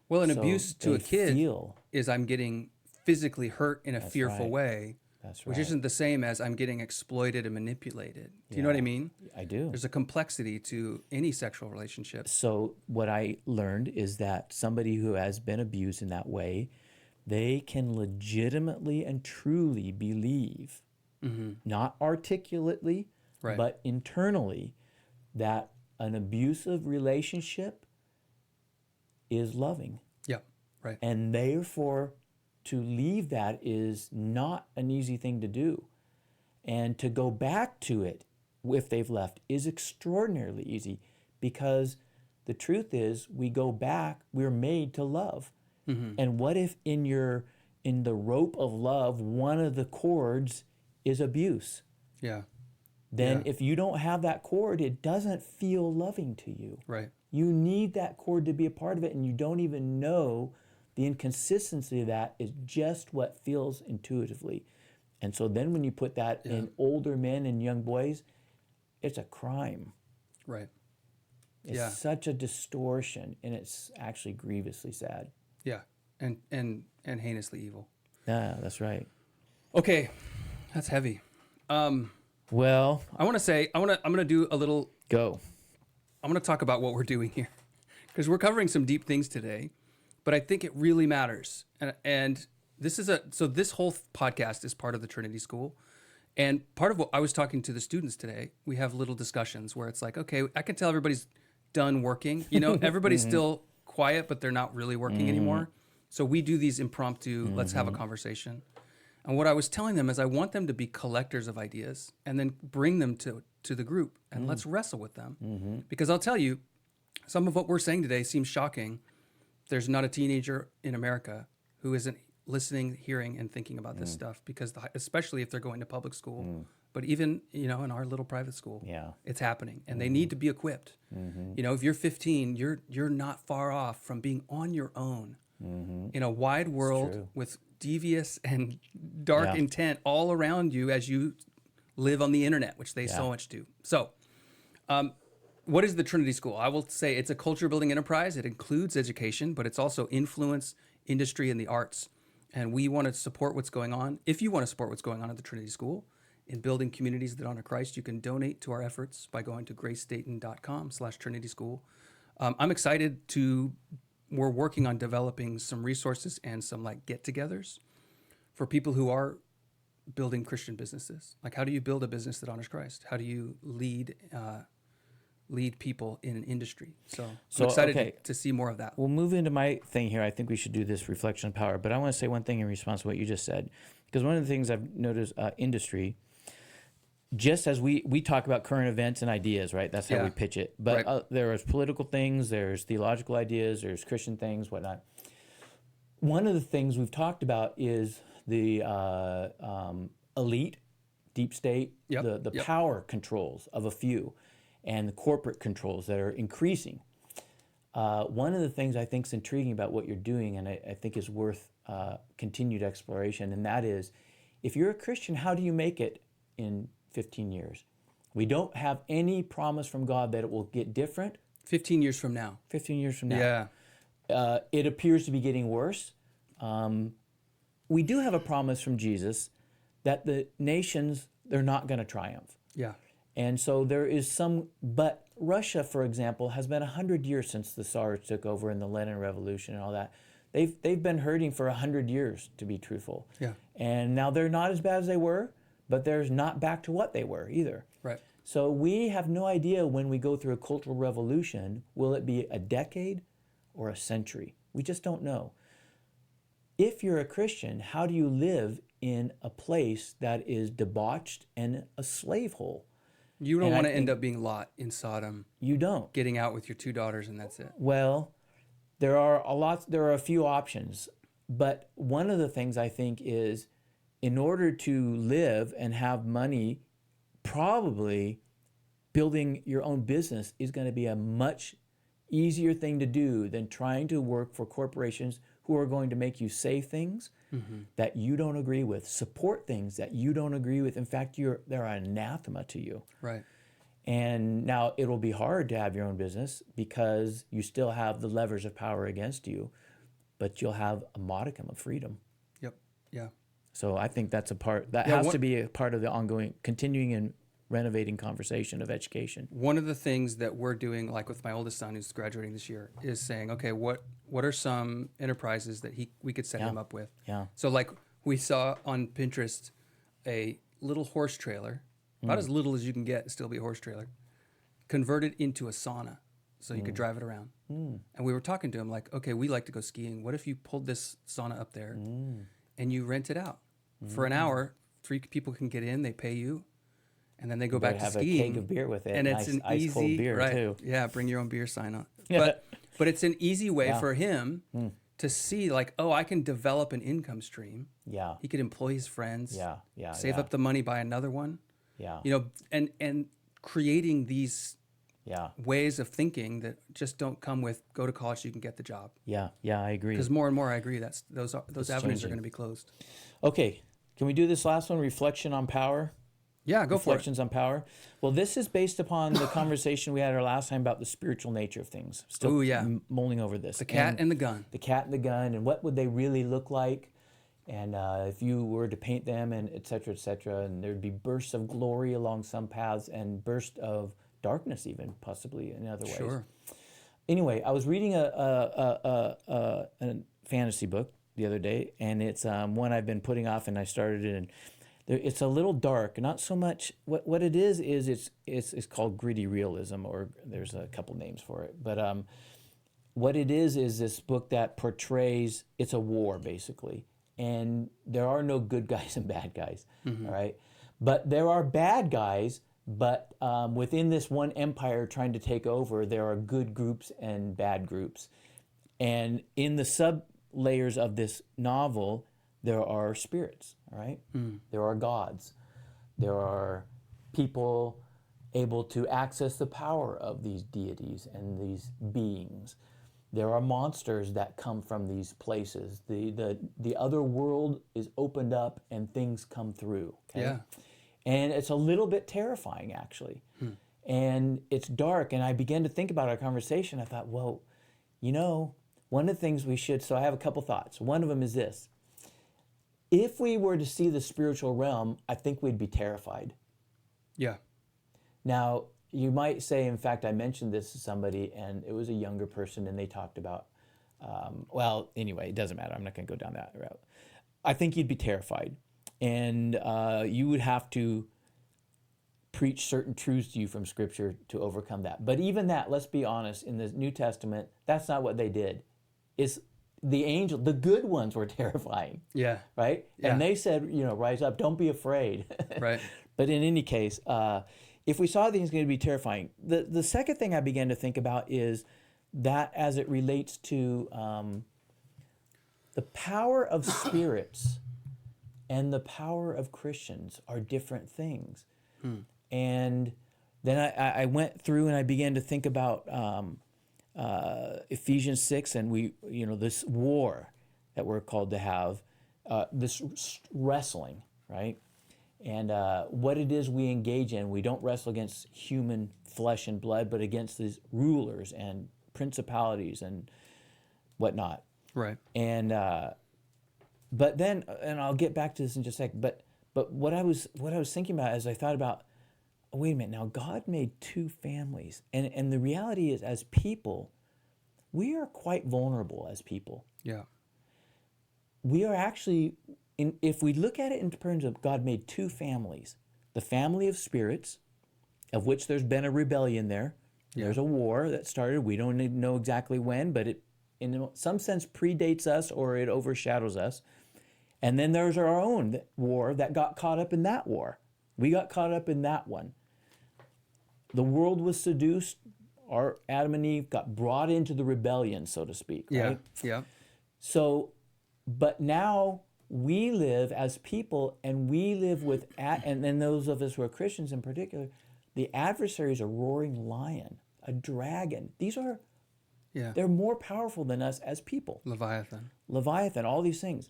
Well, an So abuse to they a kid feel- is I'm getting physically hurt in a fearful right. way, That's which right. isn't the same as I'm getting exploited and manipulated. Do you know what I mean? I do. There's a complexity to any sexual relationship. So what I learned is that somebody who has been abused in that way, they can legitimately and truly believe, not articulately, Right. but internally, that an abusive relationship is loving. Yeah. Right. And therefore, to leave that is not an easy thing to do. And to go back to it, if they've left, is extraordinarily easy, because the truth is, we go back, we're made to love. And what if in the rope of love, one of the cords is abuse? Yeah. Then Yeah. if you don't have that cord, it doesn't feel loving to you. Right. You need that cord to be a part of it, and you don't even know the inconsistency of that is just what feels intuitively. And so then when you put that in older men and young boys, it's a crime. Right. It's such a distortion, and it's actually grievously sad. Yeah. And heinously evil. Yeah, that's right. Okay. That's heavy. Well, I'm going to do a little, go. I'm going to talk about what we're doing here, because we're covering some deep things today, but I think it really matters. And this whole podcast is part of the Trinity School. And part of what I was talking to the students today, we have little discussions where it's like, okay, I can tell everybody's done working. You know, everybody's still quiet, but they're not really working anymore. So we do these impromptu, let's have a conversation. And what I was telling them is I want them to be collectors of ideas and then bring them to the group and let's wrestle with them. Because I'll tell you, some of what we're saying today seems shocking. There's not a teenager in America who isn't listening, hearing, and thinking about this stuff, because especially if they're going to public school, but even, you know, in our little private school, it's happening, and they need to be equipped. You know, if you're 15, you're not far off from being on your own in a wide world with devious and dark intent all around you as you live on the internet, which they so much do. So, what is the Trinity School? I will say it's a culture building enterprise. It includes education, but it's also influence, industry, and the arts. And we want to support what's going on. If you want to support what's going on at the Trinity School in building communities that honor Christ, you can donate to our efforts by going to gracedayton.com/Trinity School. I'm excited we're working on developing some resources and some like get-togethers for people who are building Christian businesses. Like, how do you build a business that honors Christ? How do you lead lead people in an industry. So So, I'm excited okay. to see more of that. We'll move into my thing here. I think we should do this reflection of power, but I want to say one thing in response to what you just said, because one of the things I've noticed, industry, just as we talk about current events and ideas, right? That's how Yeah. we pitch it. But Right. there's political things, there's theological ideas, there's Christian things, whatnot. One of the things we've talked about is the elite, deep state, Yep. the Yep. power controls of a few, and the corporate controls that are increasing. One of the things I think is intriguing about what you're doing, and I think is worth continued exploration, and that is, if you're a Christian, how do you make it in 15 years? We don't have any promise from God that it will get different 15 years from now. 15 years from now. Yeah. It appears to be getting worse. We do have a promise from Jesus that the nations, they're not going to triumph. Yeah. And so there is some, but Russia, for example, has been 100 years since the Tsars took over and the Lenin Revolution and all that. They've been hurting for 100 years, to be truthful. Yeah. And now they're not as bad as they were, but they're not back to what they were either. Right. So we have no idea when we go through a cultural revolution, will it be a decade or a century? We just don't know. If you're a Christian, how do you live in a place that is debauched and a slave hole? You don't And I want to think- end up being Lot in Sodom, You don't. getting out with your 2 daughters, and that's it. Well, there are a few options, but one of the things I think is, in order to live and have money, probably building your own business is going to be a much easier thing to do than trying to work for corporations who are going to make you say things that you don't agree with, support things that you don't agree with. In fact, they're anathema to you. Right. And now it'll be hard to have your own business because you still have the levers of power against you, but you'll have a modicum of freedom. Yep. Yeah. So I think that's a part that Yeah, has what- to be a part of the ongoing, continuing and renovating conversation of education. One of the things that we're doing, like with my oldest son who's graduating this year, is saying, okay, what are some enterprises that we could set him up with? Yeah. So like we saw on Pinterest a little horse trailer, about as little as you can get, still be a horse trailer, converted into a sauna so you could drive it around. And we were talking to him like, okay, we like to go skiing. What if you pulled this sauna up there and you rent it out for an hour? 3 people can get in, they pay you, and then they go back to Have skiing. a keg of beer with it. And nice, it's an ice easy, cold beer right? too. Yeah, bring your own beer sign on. Yeah. But it's an easy way Yeah. for him to see like, oh, I can develop an income stream. Yeah. He could employ his friends. Yeah. Yeah. Save yeah. up the money, buy another one. Yeah. You know, and creating these Yeah. ways of thinking that just don't come with go to college so you can get the job. Yeah. Yeah. I agree. Because more and more, I agree those avenues are changing. going to be closed. Okay. Can we do this last one? Reflection on power. Yeah, go for it. Reflections on power. Well, this is based upon the conversation we had our last time about the spiritual nature of things. Still Ooh, yeah. mulling over this. The cat and the gun. The cat and the gun, and what would they really look like? And if you were to paint them, and et cetera, and there'd be bursts of glory along some paths and bursts of darkness, even possibly in other ways. Sure. Anyway, I was reading a fantasy book the other day, and it's one I've been putting off, and I started it, and it's a little dark. Not so much. What it is it's called gritty realism, or there's a couple names for it. But what it is this book that portrays it's a war basically, and there are no good guys and bad guys. All right, but there are bad guys. But within this one empire trying to take over, there are good groups and bad groups. And in the sub layers of this novel, there are spirits, all right? There are gods. There are people able to access the power of these deities and these beings. There are monsters that come from these places. The other world is opened up and things come through. Okay? Yeah. And it's a little bit terrifying, actually. And it's dark. And I began to think about our conversation. I thought, well, you know, one of the things we should, so I have a couple thoughts. One of them is this. If we were to see the spiritual realm, I think we'd be terrified. Yeah. Now, you might say, in fact, I mentioned this to somebody, and it was a younger person, and they talked about, well, anyway, it doesn't matter. I'm not going to go down that route. I think you'd be terrified. And you would have to preach certain truths to you from Scripture to overcome that. But even that, let's be honest, in the New Testament, that's not what they did. It's the good ones were terrifying. Yeah. Right? Yeah. And they said, rise up, don't be afraid. Right. But in any case, if we saw things going to be terrifying, the second thing I began to think about is that as it relates to the power of spirits and the power of Christians are different things. And then I went through and I began to think about Ephesians 6 and this war that we're called to have, this wrestling, right? And what it is we engage in. We don't wrestle against human flesh and blood, but against these rulers and principalities and whatnot. Right. And but then, and I'll get back to this in just a sec. But what I was thinking about as I thought about, wait a minute, now God made two families, and the reality is, as people, we are quite vulnerable as people. Yeah. We are actually, if we look at it in terms of God made two families, the family of spirits, of which there's been a rebellion there. Yeah. There's a war that started. We don't know exactly when, but it, in some sense, predates us or it overshadows us. And then there's our own war that got caught up in that war. We got caught up in that one. The world was seduced. Our Adam and Eve got brought into the rebellion, so to speak. Right? Yeah. So, but now we live as people, and we live with, and then those of us who are Christians in particular, the adversary is a roaring lion, a dragon. These are, they're more powerful than us as people. Leviathan, all these things.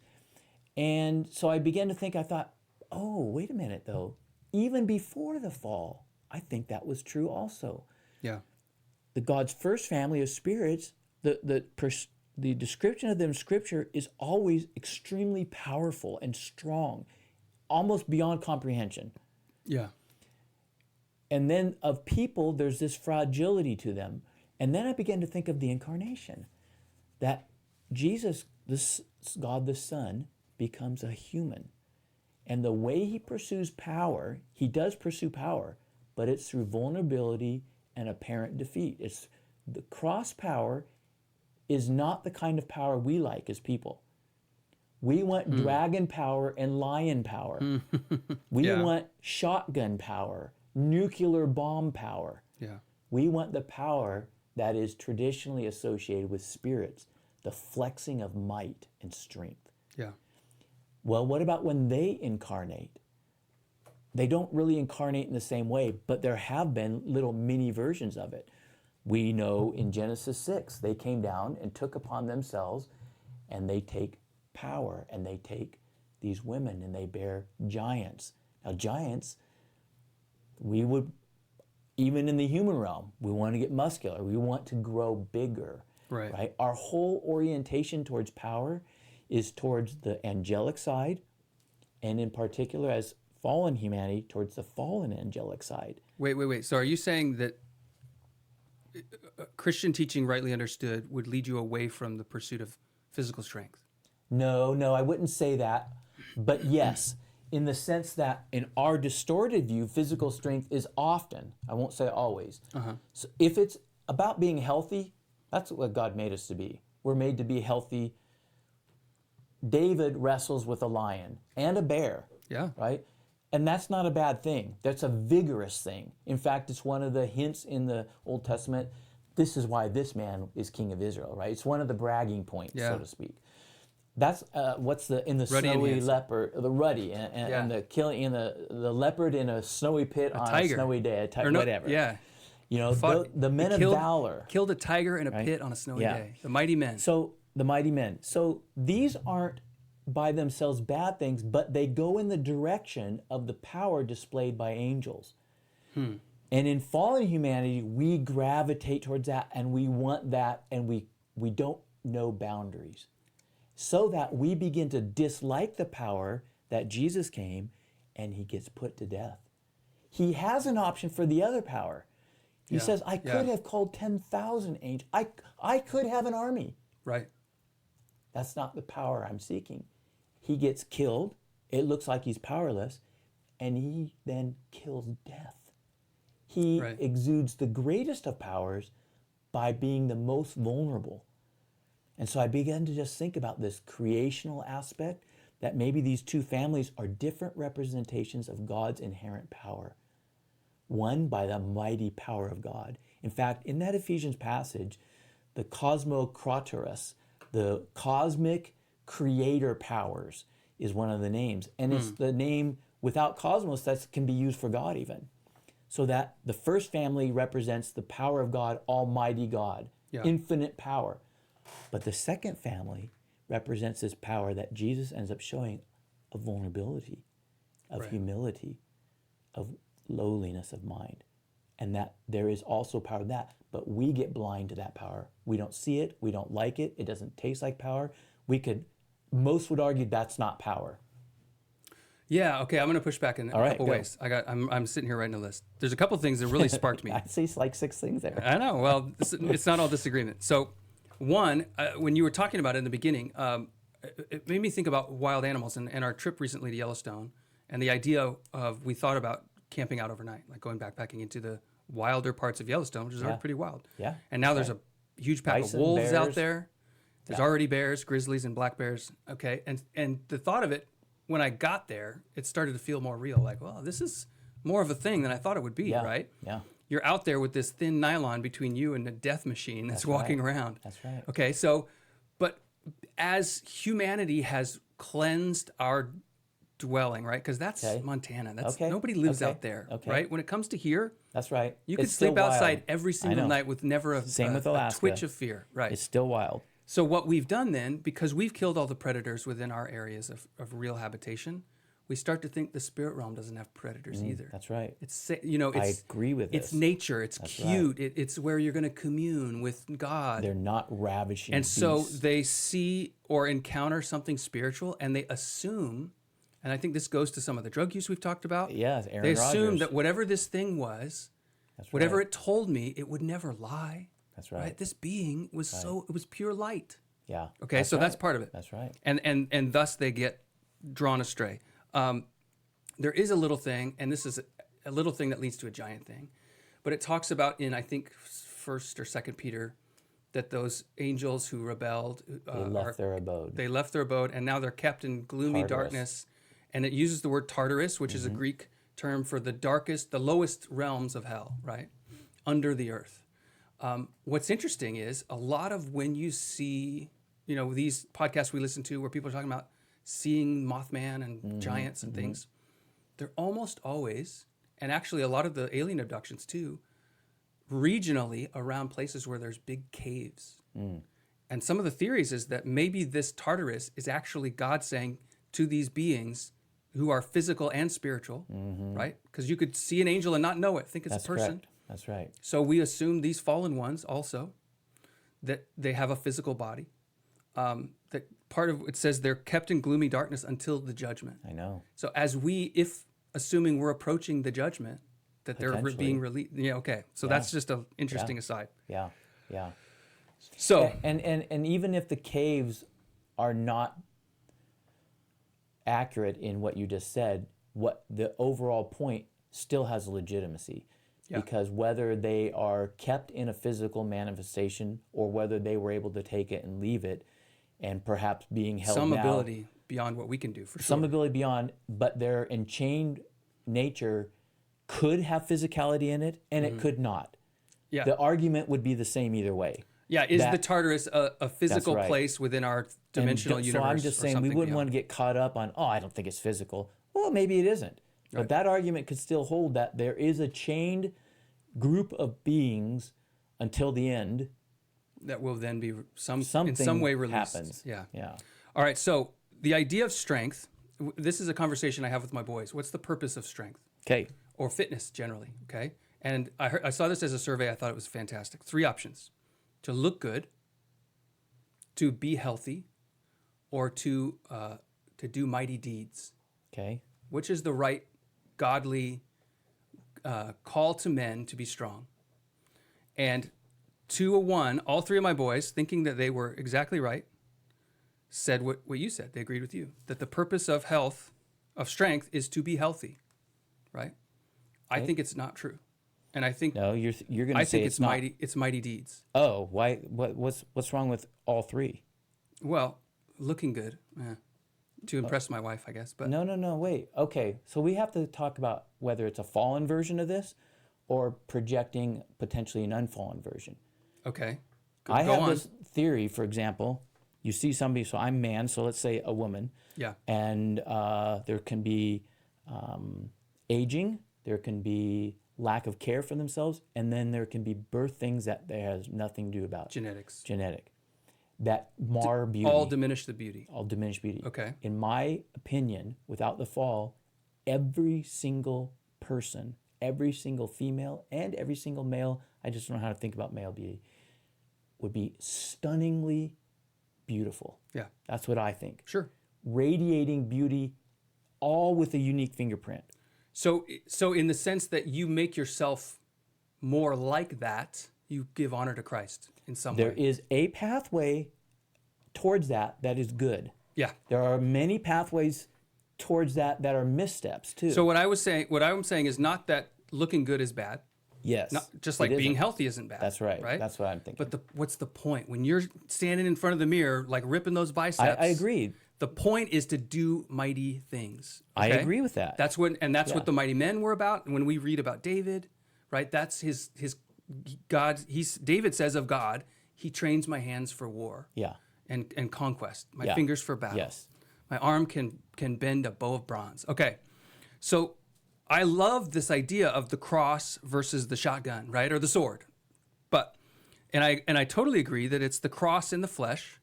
And so I began to think, I thought, oh, wait a minute though. Even before the fall, I think that was true also. Yeah. The God's first family of spirits, the description of them in Scripture is always extremely powerful and strong, almost beyond comprehension. Yeah. And then of people, there's this fragility to them. And then I began to think of the incarnation, that Jesus, God the Son, becomes a human. And the way he pursues power, he does pursue power, but it's through vulnerability and apparent defeat. It's the cross power is not the kind of power we like as people. We want dragon power and lion power. We want shotgun power, nuclear bomb power. Yeah. We want the power that is traditionally associated with spirits, the flexing of might and strength. Yeah. Well, what about when they incarnate? They don't really incarnate in the same way, but there have been little mini versions of it. We know in Genesis 6, they came down and took upon themselves, and they take power, and they take these women, and they bear giants. Now, giants, we would, even in the human realm, we want to get muscular. We want to grow bigger. Right? Our whole orientation towards power is towards the angelic side, and in particular, as fallen humanity, towards the fallen angelic side. Wait. So are you saying that Christian teaching, rightly understood, would lead you away from the pursuit of physical strength? No, I wouldn't say that. But yes, in the sense that in our distorted view, physical strength is often, I won't say always. So if it's about being healthy, that's what God made us to be. We're made to be healthy. David wrestles with a lion and a bear. Yeah. Right? And that's not a bad thing. That's a vigorous thing. In fact, it's one of the hints in the Old Testament. This is why this man is king of Israel, right? It's one of the bragging points, so to speak. That's what's in the ruddy snowy leopard, the ruddy, and the killing, and the leopard in a snowy pit on a snowy day, whatever. Yeah. You know, the men of valor. Killed a tiger in a pit on a snowy day. The mighty men. So the mighty men. So these aren't by themselves bad things, but they go in the direction of the power displayed by angels. And in fallen humanity, we gravitate towards that, and we want that, and we don't know boundaries. So that we begin to dislike the power that Jesus came, and he gets put to death. He has an option for the other power. He says, I could have called 10,000 angels. I could have an army. Right. That's not the power I'm seeking. He gets killed. It looks like he's powerless. And he then kills death. he Right. exudes the greatest of powers by being the most vulnerable. And so I began to just think about this creational aspect, that maybe these two families are different representations of God's inherent power. One by the mighty power of God. In fact, in that Ephesians passage, the cosmocratorus, the cosmic creator powers, is one of the names. And it's the name without cosmos that can be used for God even. So that the first family represents the power of God, Almighty God, infinite power. But the second family represents this power that Jesus ends up showing of vulnerability, of humility, of lowliness of mind. And that there is also power in that, but we get blind to that power. We don't see it, we don't like it, it doesn't taste like power. Most would argue that's not power. Yeah, okay, I'm going to push back in a couple go. ways. I'm sitting here writing a list. There's a couple things that really sparked me. I see like 6 things there. I know. Well, it's not all disagreement. So, one, when you were talking about it in the beginning, it made me think about wild animals and our trip recently to Yellowstone, and the idea of, we thought about camping out overnight, like going backpacking into the wilder parts of Yellowstone, which is already pretty wild. Yeah. And now there's a huge pack Bison, of wolves out bears. there. There's already bears, grizzlies, and black bears. Okay, and the thought of it, when I got there, it started to feel more real. Like, well, this is more of a thing than I thought it would be, right? Yeah. You're out there with this thin nylon between you and a death machine that's walking around. That's right. Okay, so, but as humanity has cleansed our dwelling, right? Because that's Montana. That's nobody lives out there, right? When it comes to here, that's right. You could sleep outside every single night with never a twitch of fear, right? It's still wild. So what we've done then, because we've killed all the predators within our areas of real habitation, we start to think the spirit realm doesn't have predators either. That's right. It's, it's, I agree with it's this. nature. It's cute. Right. It's where you're going to commune with God. They're not ravishing and beasts. So they see or encounter something spiritual, and they assume, and I think this goes to some of the drug use we've talked about. Yes, Aaron They assume Rodgers. that whatever this thing was, whatever it told me, it would never lie. That's right. This being was it was pure light. Yeah. Okay, so that's part of it. That's right. And thus they get drawn astray. There is a little thing, and this is a little thing that leads to a giant thing, but it talks about in, I think, 1st or 2nd Peter, that those angels who rebelled, they left their abode. They left their abode, and now they're kept in gloomy darkness. And it uses the word Tartarus, which is a Greek term for the darkest, the lowest realms of hell, right? Under the earth. What's interesting is a lot of when you see, these podcasts we listen to where people are talking about seeing Mothman and giants and things, they're almost always, and actually a lot of the alien abductions too, regionally around places where there's big caves. And some of the theories is that maybe this Tartarus is actually God saying to these beings who are physical and spiritual, right? Because you could see an angel and not know it, think it's a person. Correct. That's right. So we assume these fallen ones also, that they have a physical body. That part of it says they're kept in gloomy darkness until the judgment. I know. So as assuming we're approaching the judgment, that they're being released. Yeah, okay. So that's just an interesting aside. Yeah. So and even if the caves are not accurate in what you just said, what the overall point still has legitimacy. Yeah. Because whether they are kept in a physical manifestation or whether they were able to take it and leave it and perhaps being held some ability beyond what we can do, for sure. Some ability beyond, but their enchained nature could have physicality in it and it could not. Yeah. The argument would be the same either way. Yeah, is the Tartarus a physical place within our dimensional universe? So I'm just saying we wouldn't want to get caught up on, I don't think it's physical. Well, maybe it isn't. Right. But that argument could still hold that there is a chained group of beings until the end. That will then be something in some way released. Happens. Yeah. Yeah. All right, so the idea of strength, this is a conversation I have with my boys. What's the purpose of strength? Okay. Or fitness generally, okay? And I saw this as a survey. I thought it was fantastic. 3 options: to look good, to be healthy, or to do mighty deeds. Okay. Which is the right godly call to men to be strong? And 201, all 3 of my boys, thinking that they were exactly right, said what you said. They agreed with you, that the purpose of health, of strength, is to be healthy, right? Okay. I think it's not true. And I think No, you're going I to say think it's not. it's mighty deeds. Oh, why? What's wrong with all three? Well, looking good to impress my wife, I guess. But No. Wait. Okay, so we have to talk about whether it's a fallen version of this, or projecting potentially an unfallen version. okay, I go have on. this theory. For example, you see somebody. So I'm man. So let's say a woman. Yeah. And there can be aging. There can be lack of care for themselves, and then there can be birth things that there has nothing to do about genetic that mar beauty. All diminish the beauty. All diminish beauty. Okay. In my opinion, without the fall, every single person, every single female, and every single male, I just don't know how to think about male beauty, would be stunningly beautiful. Yeah. That's what I think. Sure. Radiating beauty, all with a unique fingerprint. So in the sense that you make yourself more like that, you give honor to Christ in some There way. is a pathway towards that is good. Yeah. There are many pathways towards that are missteps too. So what I'm saying is not that looking good is bad. yes, Not just it like being isn't. healthy isn't bad. That's right. Right. That's what I'm thinking. But what's the point when you're standing in front of the mirror, like ripping those biceps? I agree. The point is to do mighty things. I okay? agree with that. That's what the mighty men were about. And when we read about David, right? That's his God. David says of God, he trains my hands for war. Yeah. And conquest. My Yeah. fingers for battle. Yes. My arm can bend a bow of bronze. Okay. So I love this idea of the cross versus the shotgun, right? Or the sword. But and I totally agree that it's the cross in the flesh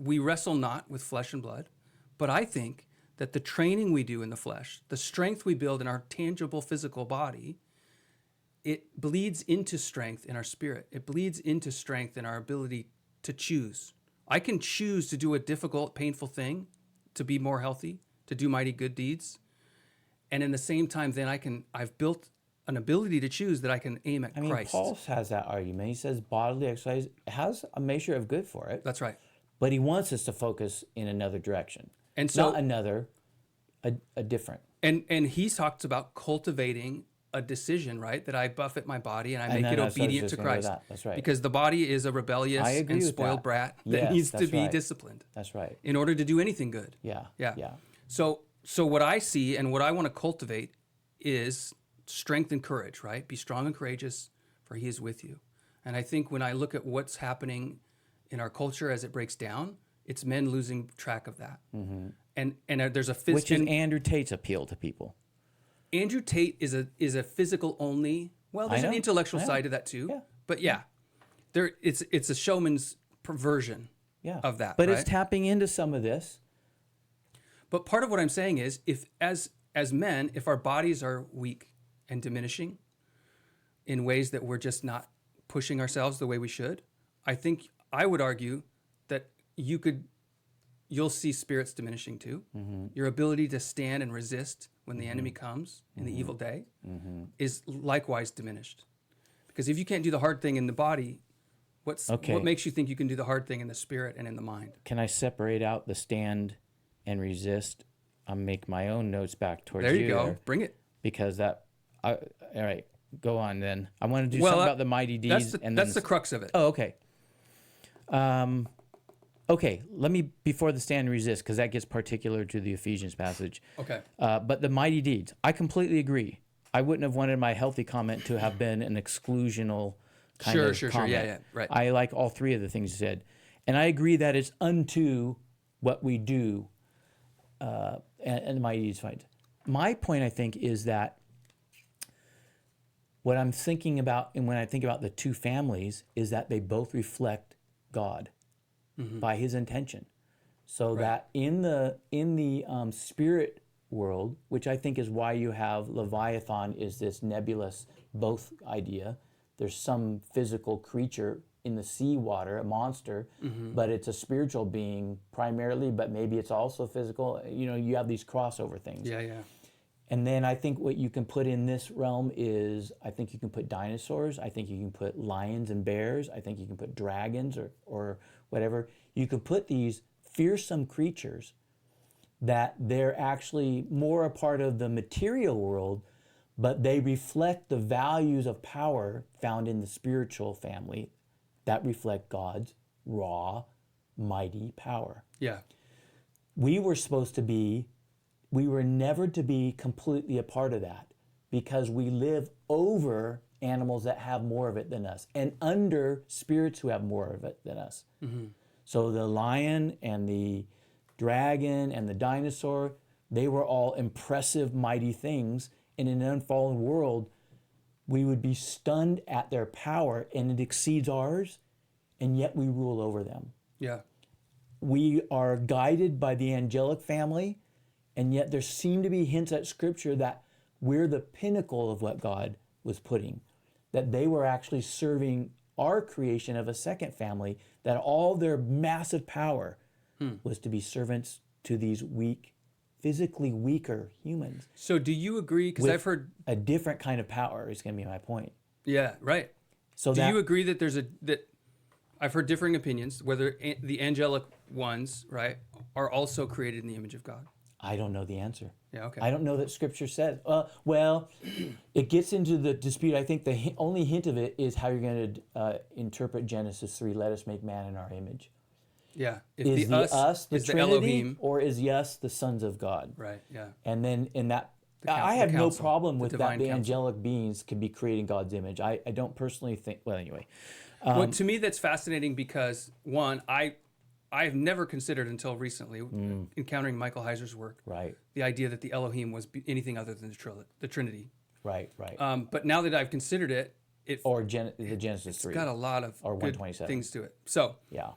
we wrestle not with flesh and blood. But I think that the training we do in the flesh, the strength we build in our tangible physical body, it bleeds into strength in our spirit. It bleeds into strength in our ability to choose. I can choose to do a difficult, painful thing, to be more healthy, to do mighty good deeds. And in the same time, then I've built an ability to choose that I can aim at Christ. Paul has that argument. He says bodily exercise has a measure of good for it. That's right. But he wants us to focus in another direction. And so not another, a different. And he talks about cultivating a decision, right? That I buffet my body and I make it that's what I was obedient just to gonna go with Christ. that. That's right. Because the body is a rebellious I agree and with spoiled that. brat that Yes, needs to that's be right. disciplined That's right. in order to do anything good. Yeah. Yeah. Yeah. So what I see and what I want to cultivate is strength and courage, right? Be strong and courageous, for he is with you. And I think when I look at what's happening in our culture as it breaks down, it's men losing track of that. Mm-hmm. And there's a Which is Andrew Tate's appeal to people. Andrew Tate is a physical only. Well, there's an intellectual side to that too. Yeah. But yeah, it's a showman's version of that. But right? it's tapping into some of this. But part of what I'm saying is, if as men, if our bodies are weak and diminishing in ways that we're just not pushing ourselves the way we should, I would argue that you'll see spirits diminishing too. Mm-hmm. Your ability to stand and resist when the enemy comes in the evil day is likewise diminished. Because if you can't do the hard thing in the body, what makes you think you can do the hard thing in the spirit and in the mind? Can I separate out the stand and resist? I'll make my own notes back towards you. There you go. There, bring it. because all right, go on then. I want to do something about the mighty deeds. That's the crux of it. Oh, okay. Okay, let me, before the stand and resist, because that gets particular to the Ephesians passage. Okay. But the mighty deeds, I completely agree. I wouldn't have wanted my healthy comment to have been an exclusional kind of comment. Yeah, right. I like all three of the things you said. And I agree that it's unto what we do, and the mighty deeds fight. My point, I think, is that what I'm thinking about, and when I think about the two families, is that they both reflect God by his intention. So that in the spirit world, which I think is why you have Leviathan is this nebulous both idea. There's some physical creature in the seawater, a monster, but it's a spiritual being primarily, but maybe it's also physical. You have these crossover things. Yeah. And then I think what you can put in this realm is, I think you can put dinosaurs. I think you can put lions and bears. I think you can put dragons or whatever. You can put these fearsome creatures that they're actually more a part of the material world, but they reflect the values of power found in the spiritual family that reflect God's raw, mighty power. Yeah. We were never to be completely a part of that because we live over animals that have more of it than us and under spirits who have more of it than us. So the lion and the dragon and the dinosaur, they were all impressive, mighty things. And in an unfallen world, we would be stunned at their power and it exceeds ours, and yet we rule over them. Yeah. We are guided by the angelic family, and yet there seem to be hints at Scripture that we're the pinnacle of what God was putting, that they were actually serving our creation of a second family, that all their massive power was to be servants to these weak, physically weaker humans. So do you agree? Because I've heard a different kind of power is going to be my point. Yeah, right. So do you agree that that I've heard differing opinions whether the angelic ones, right, are also created in the image of God? I don't know the answer. Yeah, okay. I don't know that Scripture says. Well, it gets into the dispute. I think the only hint of it is how you're going to interpret Genesis 3, let us make man in our image. Yeah. If Is the us the is the Trinity, Elohim, or is us the sons of God? right, yeah. And then in that, coun- I have the no council, problem the with that divine the council. angelic beings could be creating God's image. I don't personally think, well, anyway. Well, to me, that's fascinating because, one, I've never considered until recently, encountering Michael Heiser's work, Right, the idea that the Elohim was anything other than the Trinity. right. But now that I've considered it, Or the Genesis 3. it's got a lot of Or good 127. things to it. So Yeah.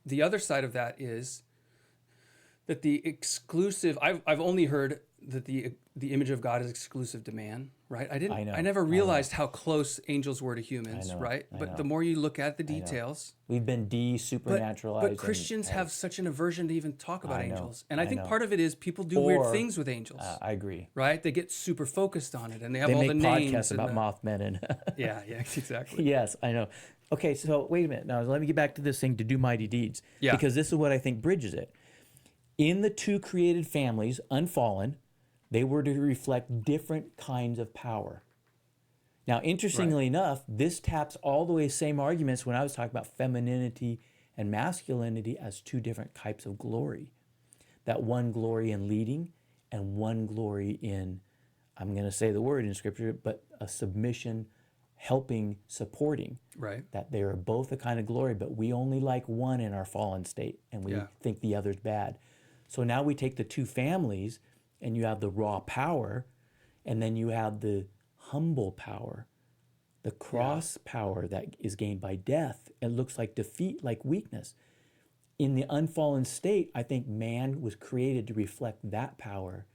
the other side of that is that the exclusive. I've only heard that the image of God is exclusive to man, right? I never realized how close angels were to humans, right? But the more you look at the details, We've been but de-supernaturalized. Christians have such an aversion to even talk about I know, angels, and I think know. part of it is people do weird things with angels, I agree. right? They get super focused on it, and they have They all make the names podcasts and about Mothman and yeah, exactly. yes, I know. Okay, so wait a minute. Now let me get back to this thing to do mighty deeds. Yeah. Because this is what I think bridges it. In the two created families, unfallen, they were to reflect different kinds of power. Now, interestingly enough, this taps all the way same arguments when I was talking about femininity and masculinity as two different types of glory. That one glory in leading and one glory in, I'm going to say the word in Scripture, but a submission, helping, supporting. Right. That they are both a kind of glory, but we only like one in our fallen state, and we think the other's bad. So now we take the two families, and you have the raw power, and then you have the humble power, the cross power that is gained by death. It looks like defeat, like weakness. In the unfallen state, I think man was created to reflect that power,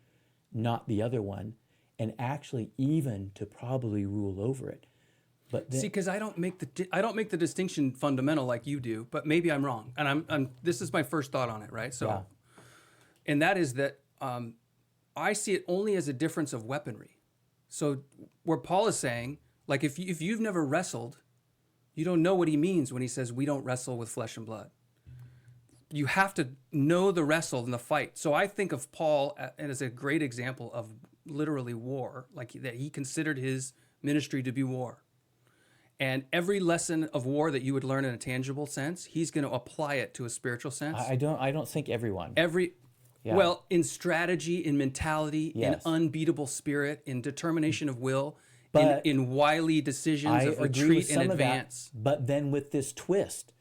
not the other one, and actually even to probably rule over it. But See, because I don't make the distinction fundamental like you do, but maybe I'm wrong, and I'm this is my first thought on it, right? So, and that is that I see it only as a difference of weaponry. So, where Paul is saying, like, if you've never wrestled, you don't know what he means when he says we don't wrestle with flesh and blood. You have to know the wrestle and the fight. So I think of Paul as a great example of literally war, like that he considered his ministry to be war. And every lesson of war that you would learn in a tangible sense, he's going to apply it to a spiritual sense. I don't think everyone. Well, in strategy, in mentality, Yes. in unbeatable spirit, in determination of will, But in wily decisions I of agree retreat with and some of advance. that, but then with this twist.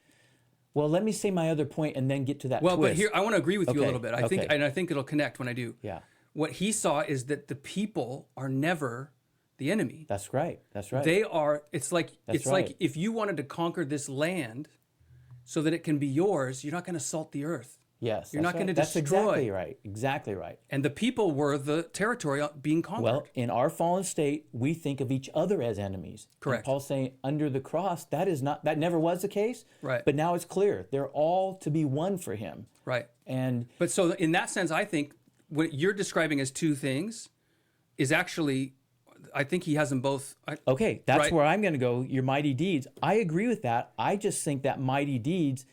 Well, let me say my other point and then get to that Well, twist. but here I want to agree with you a Okay, little bit. I think it'll connect when I do. Yeah. What he saw is that the people are never the enemy. That's right. That's right. They are. It's like right. if you wanted to conquer this land so that it can be yours, you're not going to salt the earth. Yes. You're not right. going to That's destroy. exactly right. Exactly right. And the people were the territory being conquered. Well, in our fallen state, we think of each other as enemies. Correct. And Paul's saying under the cross, that never was the case. Right. But now it's clear they're all to be one for him. Right. But so in that sense, I think what you're describing as two things is actually, I think he has them both. Okay, that's right. where I'm going to go. Your mighty deeds. I agree with that. I just think that mighty deeds,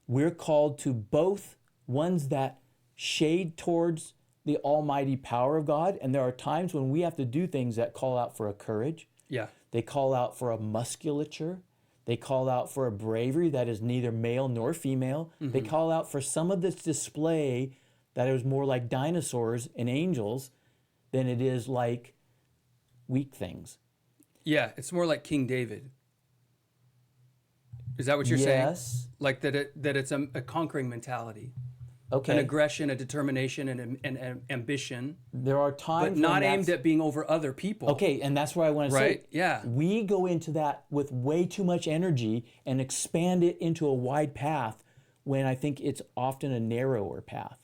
we're called to both ones that shade towards the almighty power of God, and there are times when we have to do things that call out for a courage. Yeah. They call out for a musculature. They call out for a bravery that is neither male nor female. They call out for some of this display that is more like dinosaurs and angels than it is like weak things. Yeah, it's more like King David. Is that what you're saying? Yes. Like that it's a conquering mentality, Okay. an aggression, a determination, and ambition, There are times but not when aimed at being over other people. Okay, and that's where I want to Right? say. Yeah. We go into that with way too much energy and expand it into a wide path when I think it's often a narrower path.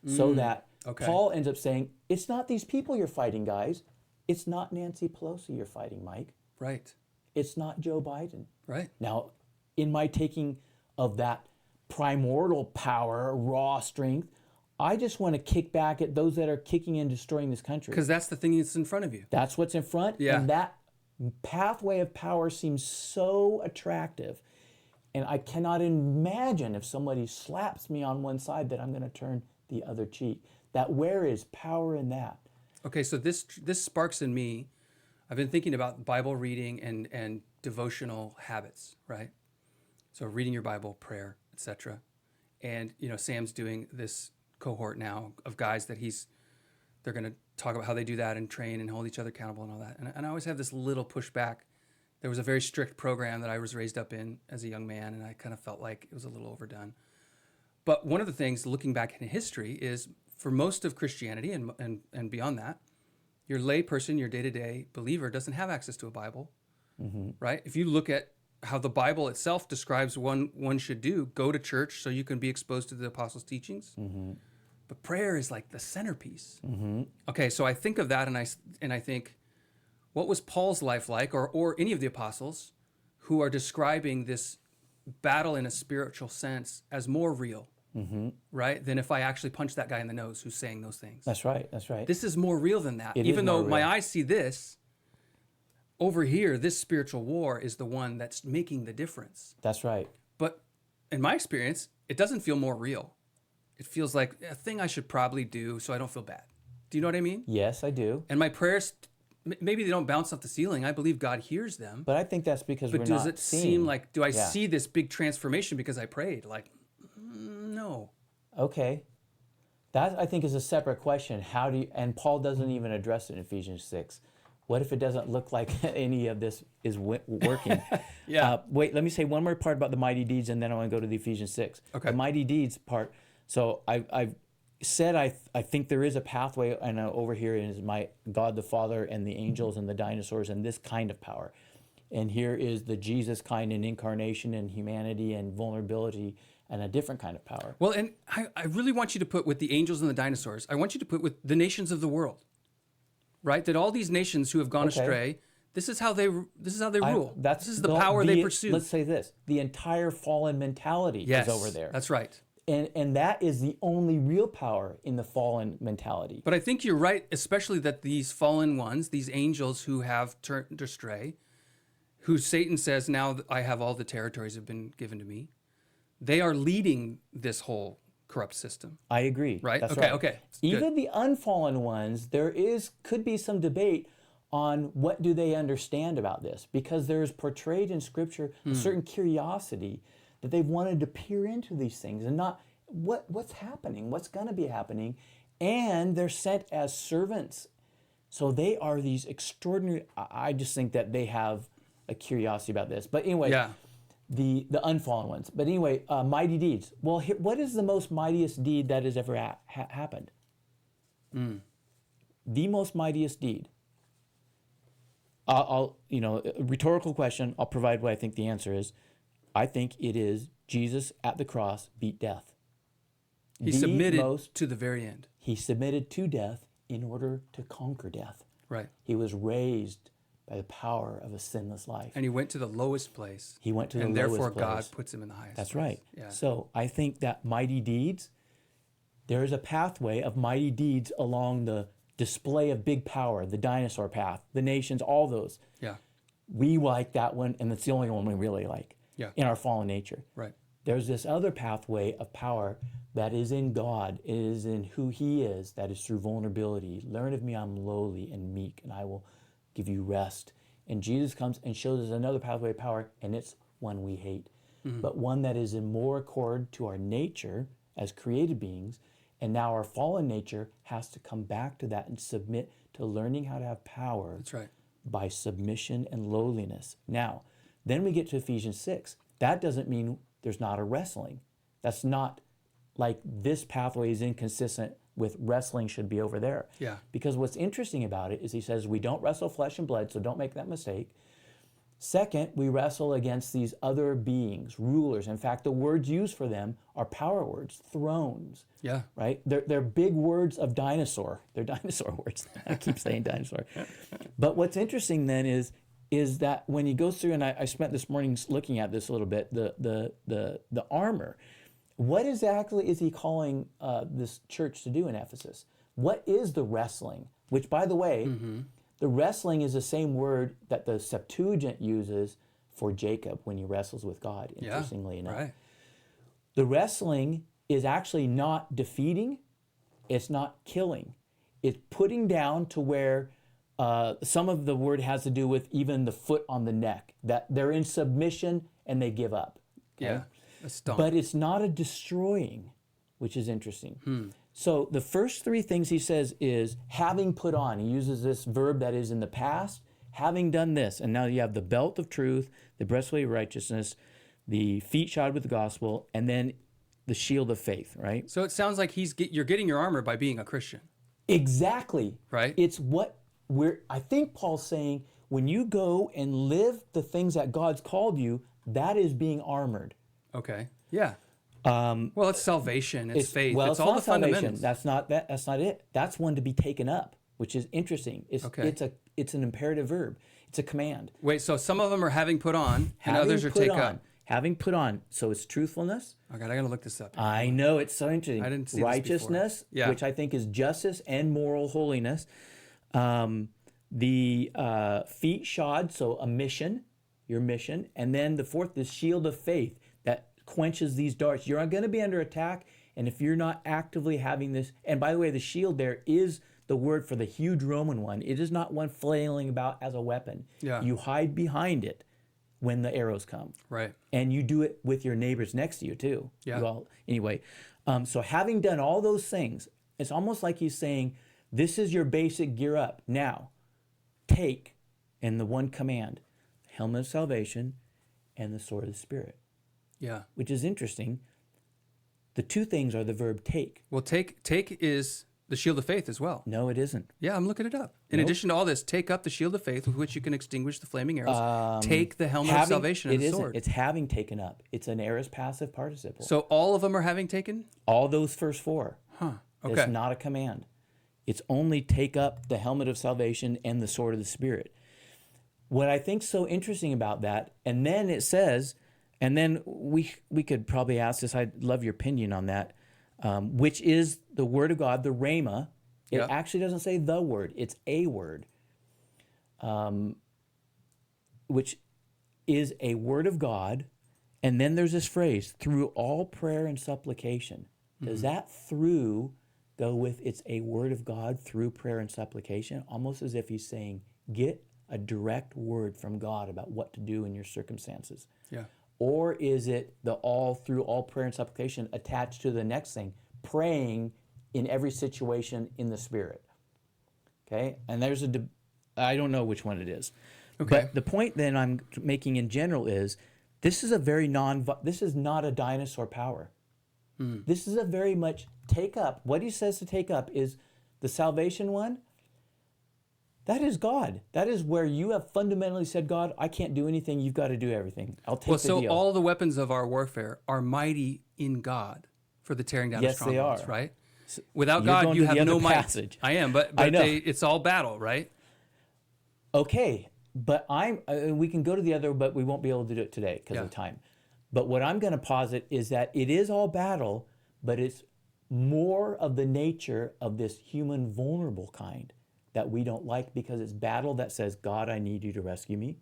So that okay. Paul ends up saying, it's not these people you're fighting, guys. It's not Nancy Pelosi you're fighting, Mike. Right. It's not Joe Biden. Right. Now, in my taking of that primordial power, raw strength, I just want to kick back at those that are kicking and destroying this country. Because that's the thing that's in front of you. That's what's in front. Yeah. And that pathway of power seems so attractive. And I cannot imagine if somebody slaps me on one side that I'm going to turn the other cheek. That where is power in that? Okay, so this sparks in me. I've been thinking about Bible reading and devotional habits, right? So reading your Bible, prayer, etc. And Sam's doing this cohort now of guys that they're going to talk about how they do that and train and hold each other accountable and all that. And I always have this little pushback. There was a very strict program that I was raised up in as a young man, and I kind of felt like it was a little overdone. But one of the things, looking back in history, is for most of Christianity and beyond that, your lay person, your day-to-day believer doesn't have access to a Bible, right? If you look at how the Bible itself describes one should do, go to church so you can be exposed to the apostles' teachings. But prayer is like the centerpiece. Okay, so I think of that and I think, what was Paul's life like, or any of the apostles who are describing this battle in a spiritual sense as more real, right, than if I actually punch that guy in the nose who's saying those things. That's right. That's right. This is more real than that. It Even is though more my real. eyes see this, over here, this spiritual war is the one that's making the difference. That's right. But in my experience, it doesn't feel more real. It feels like a thing I should probably do so I don't feel bad. Do you know what I mean? Yes, I do. And my prayers, maybe they don't bounce off the ceiling. I believe God hears them. But I think that's because But we're does not it seeing. seem like, do I Yeah. see this big transformation because I prayed? Like, no. Okay. That, I think, is a separate question. How do you, and Paul doesn't even address it in Ephesians 6. What if it doesn't look like any of this is working? Yeah. Wait, let me say one more part about the mighty deeds, and then I want to go to the Ephesians 6. Okay. The mighty deeds part. So I've said I think there is a pathway, and over here is my God the Father and the angels and the dinosaurs and this kind of power. And here is the Jesus kind and incarnation and humanity and vulnerability and a different kind of power. Well, and I really want you to put with the angels and the dinosaurs, I want you to put with the nations of the world, right? That all these nations who have gone Okay. astray, this is how they rule. This is the power they pursue. Let's say this: the entire fallen mentality Yes, is over there, that's right. and that is the only real power in the fallen mentality. But I think you're right, especially that these fallen ones, these angels who have turned astray, who Satan says, now I have all the territories have been given to me, they are leading this whole corrupt system. I agree. Right? That's Okay, right. okay. Even the unfallen ones, could be some debate on what do they understand about this, because there is portrayed in Scripture a certain curiosity that they've wanted to peer into these things and not what's happening, what's going to be happening, and they're sent as servants. So they are these extraordinary. I just think that they have a curiosity about this. But anyway. Yeah. The unfallen ones. But anyway, mighty deeds. Well, what is the most mightiest deed that has ever happened? The most mightiest deed. A rhetorical question. I'll provide what I think the answer is. I think it is Jesus at the cross beat death. He submitted to the very end. He submitted to death in order to conquer death. Right. He was raised by the power of a sinless life. And he went to the lowest place. He went to the and lowest therefore place. God puts him in the highest That's place. right. Yeah. So I think that mighty deeds, there is a pathway of mighty deeds along the display of big power, the dinosaur path, the nations, all those. Yeah. We like that one, and it's the only one we really like Yeah. in our fallen nature. Right. there's this other pathway of power that is in God, it is in who he is, that is through vulnerability. Learn of me, I'm lowly and meek, and I will give you rest. And Jesus comes and shows us another pathway of power, and it's one we hate, but one that is in more accord to our nature as created beings. And now our fallen nature has to come back to that and submit to learning how to have power. That's right. By submission and lowliness. Now, then we get to Ephesians 6. That doesn't mean there's not a wrestling. That's not like this pathway is inconsistent with wrestling should be over there. Yeah. Because what's interesting about it is he says we don't wrestle flesh and blood, so don't make that mistake. Second, we wrestle against these other beings, rulers. In fact, the words used for them are power words, thrones. Yeah. Right? They're big words of dinosaur. They're dinosaur words. I keep saying dinosaur. But what's interesting then is that when he goes through, and I spent this morning looking at this a little bit, the armor. What exactly is he calling this church to do in Ephesus? What is the wrestling? Which, by the way, the wrestling is the same word that the Septuagint uses for Jacob when he wrestles with God, interestingly enough. Right. The wrestling is actually not defeating, it's not killing. It's putting down to where some of the word has to do with even the foot on the neck, that they're in submission and they give up. Okay? Yeah. A stomp. But it's not a destroying, which is interesting. So the first three things he says is having put on. He uses this verb that is in the past, having done this. And now you have the belt of truth, the breastplate of righteousness, the feet shod with the gospel, and then the shield of faith, right? So it sounds like you're getting your armor by being a Christian. Exactly. Right. It's what I think Paul's saying, when you go and live the things that God's called you, that is being armored. Okay. Yeah. Well, it's salvation. It's faith. Well, it's all the salvation. fundamentals. That's not it. That's one to be taken up, which is interesting. It's an imperative verb. It's a command. Wait, so some of them are having put on, and others are take up. Having put on. So it's truthfulness. Oh God, I gotta look this up. I know, it's so interesting. I didn't see righteousness, this before. which I think is justice and moral holiness. The feet shod, so a mission, your mission, and then the fourth, the shield of faith that quenches these darts. You're going to be under attack, and if you're not actively having this, and by the way, the shield there is the word for the huge Roman one. It is not one flailing about as a weapon. Yeah. You hide behind it when the arrows come. Right. And you do it with your neighbors next to you too. Yeah. Well, anyway, so having done all those things, it's almost like he's saying, this is your basic gear up. Now, take, and the one command, helmet of salvation and the sword of the Spirit. Yeah. Which is interesting. The two things are the verb take. Well, take is the shield of faith as well. No, it isn't. Yeah, I'm looking it up. In addition to all this, take up the shield of faith with which you can extinguish the flaming arrows. Take the helmet of salvation and the sword. It's having taken up. It's an aorist passive participle. So all of them are having taken? All those first four. Huh. Okay. It's not a command. It's only take up the helmet of salvation and the sword of the Spirit. What I think's so interesting about that, and then it says, and then we could probably ask this, I'd love your opinion on that, which is the word of God, the rhema. It actually doesn't say the word, it's a word, which is a word of God. And then there's this phrase, through all prayer and supplication. Does that through go with it's a word of God through prayer and supplication? Almost as if he's saying, get a direct word from God about what to do in your circumstances. Yeah. Or is it the all through all prayer and supplication attached to the next thing, praying in every situation in the Spirit? Okay, and there's I don't know which one it is. Okay. But the point then I'm making in general is this is a very this is not a dinosaur power. This is a very much take up. What he says to take up is the salvation one. That is God. That is where you have fundamentally said, God, I can't do anything. You've got to do everything. I'll take the deal. So all the weapons of our warfare are mighty in God for the tearing down of strongholds, right? Without God, you have no might. Passage. I am, but I know. It's all battle, right? Okay, but we can go to the other, but we won't be able to do it today because of time. But what I'm going to posit is that it is all battle, but it's more of the nature of this human vulnerable kind that we don't like because it's battle that says, God, I need you to rescue me.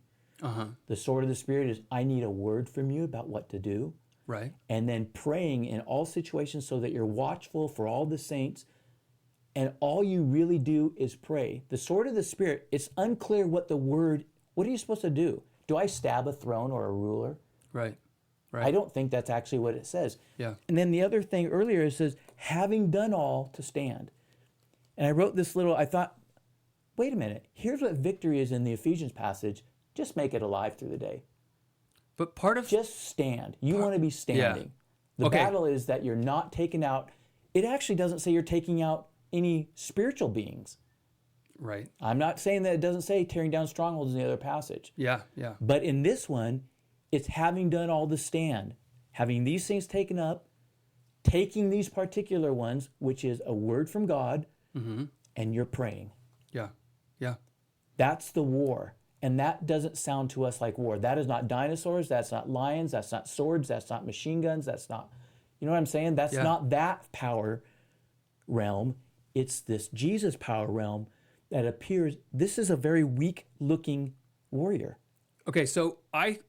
The sword of the Spirit is, I need a word from you about what to do. Right. and then praying in all situations so that you're watchful for all the saints. And all you really do is pray. The sword of the Spirit, it's unclear what what are you supposed to do? Do I stab a throne or a ruler? Right. I don't think that's actually what it says. Yeah. And then the other thing earlier, it says, having done all to stand. And I wrote this I thought, wait a minute, here's what victory is in the Ephesians passage. Just make it alive through the day. But part of Just stand. You want to be standing. The Okay. battle is that you're not taking out, it actually doesn't say you're taking out any spiritual beings. right. I'm not saying that it doesn't say tearing down strongholds in the other passage. Yeah. Yeah. But in this one, it's having done all to stand, having these things taken up, taking these particular ones, which is a word from God, and you're praying. Yeah. Yeah. That's the war. And that doesn't sound to us like war. That is not dinosaurs. That's not lions. That's not swords. That's not machine guns. That's not, you know what I'm saying? That's not that power realm. It's this Jesus power realm that appears. This is a very weak looking warrior. Okay, so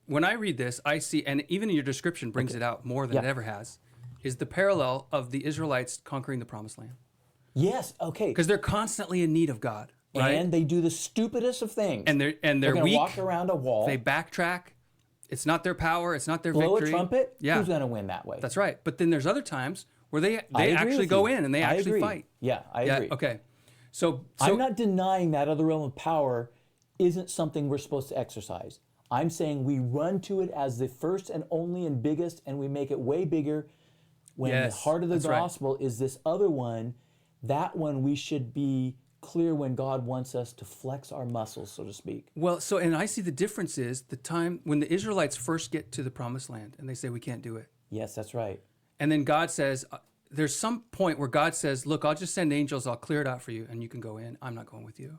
when I read this, I see, and even in your description brings it out more than it ever has, is the parallel of the Israelites conquering the Promised Land. Yes, okay. Because they're constantly in need of God, right? And they do the stupidest of things. And they're gonna weak. walk around a wall. They backtrack. It's not their power. It's not their blow victory. a trumpet. Yeah, Who's going to win that way? that's right. But then there's other times where they I agree actually with go you. in and they I actually agree. fight. Yeah, I agree. Okay. So I'm not denying that other realm of power isn't something we're supposed to exercise. I'm saying we run to it as the first and only and biggest, and we make it way bigger when the Yes, heart of the that's right. gospel is this other one. That one we should be clear when God wants us to flex our muscles, so to speak. Well, so, and I see the difference is the time when the Israelites first get to the Promised Land and they say, we can't do it. Yes, that's right. And then God says, there's some point where God says, look, I'll just send angels, I'll clear it out for you, and you can go in. I'm not going with you.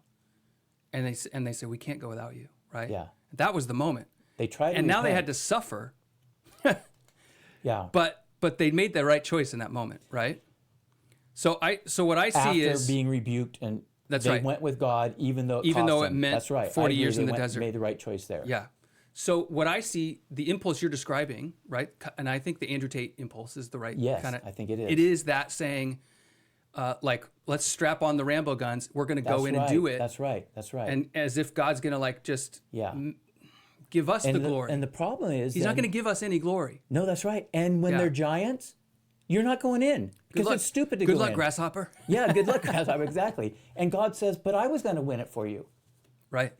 And they say, we can't go without you, right? Yeah. That was the moment. They tried to And now they repent. had to suffer, Yeah. but they made the right choice in that moment, right? So what I see After is being rebuked, and That's they right. went with God, even though Even cost though it them. meant that's right. 40 I agree. years in They the desert. made the right choice there. yeah. So what I see, the impulse you're describing, right? And I think the Andrew Tate impulse is the right Yes, kind of. I think it is. It is that saying, like, let's strap on the Rambo guns. We're going to go That's in right. and do it. That's right. That's right. And as if God's going to like just yeah. give us the And glory. And the problem is He's not going to give us any glory. No, that's right. And when Yeah. they're giants, you're not going in because luck. it's stupid to Good go luck, in. grasshopper. Yeah, good luck, grasshopper. Exactly. And God says, "But I was going to win it for you. Right.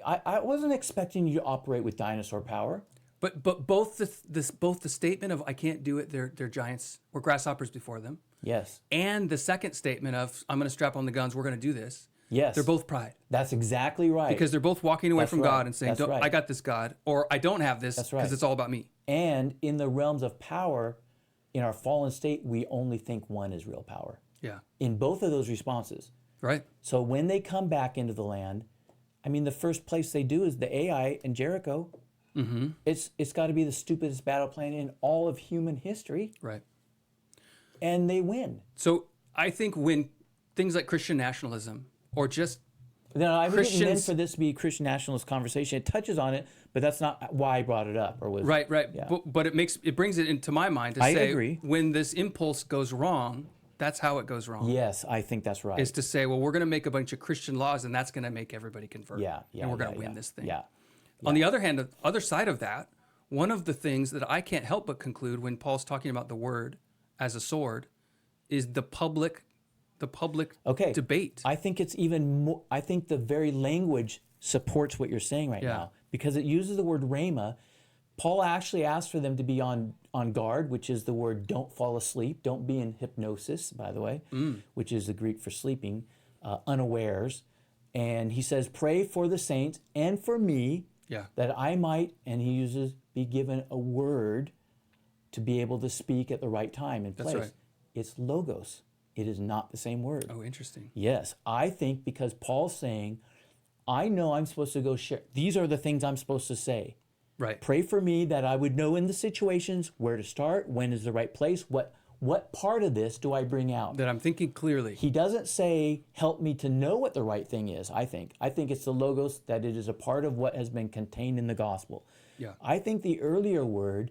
I wasn't expecting you to operate with dinosaur power." But both the statement of I can't do it, they're giants, we're grasshoppers before them, Yes. and the second statement of I'm going to strap on the guns, we're going to do this. Yes. They're both pride. That's exactly right. Because they're both walking away That's from right. God and saying, That's right. I got this, God, or I don't have this That's because right. it's all about me. And in the realms of power, in our fallen state, we only think one is real power. Yeah. In both of those responses. Right. So when they come back into the land, I mean, the first place they do is the Ai in Jericho. Mm-hmm. It's got to be the stupidest battle plan in all of human history, Right. and they win. So I think when things like Christian nationalism or just Now, I didn't mean Christians- for this to be a Christian nationalist conversation. It touches on it, but that's not why I brought it up. Or was right, Yeah. but it brings it into my mind to I say agree. when this impulse goes wrong, that's how it goes wrong. Yes, I think that's right. Is to say, well, we're going to make a bunch of Christian laws, and that's going to make everybody convert. Yeah, and we're going to yeah, win yeah. this thing. Yeah. On the other hand, the other side of that, one of the things that I can't help but conclude when Paul's talking about the word as a sword is the public Okay. debate. I think it's even more. I think the very language supports what you're saying right Yeah. now because it uses the word rhema. Paul actually asked for them to be on guard, which is the word don't fall asleep. Don't be in hypnosis, by the way, which is the Greek for sleeping, unawares. And he says, pray for the saints and for me Yeah. that I might, and he uses, be given a word to be able to speak at the right time and place. right. It's logos. It is not the same word. Oh, interesting. Yes, I think because Paul's saying, I know I'm supposed to go share. These are the things I'm supposed to say. Right. Pray for me that I would know in the situations where to start, when is the right place, what part of this do I bring out? That I'm thinking clearly. He doesn't say, help me to know what the right thing is, I think. I think it's the logos, that it is a part of what has been contained in the gospel. Yeah. I think the earlier word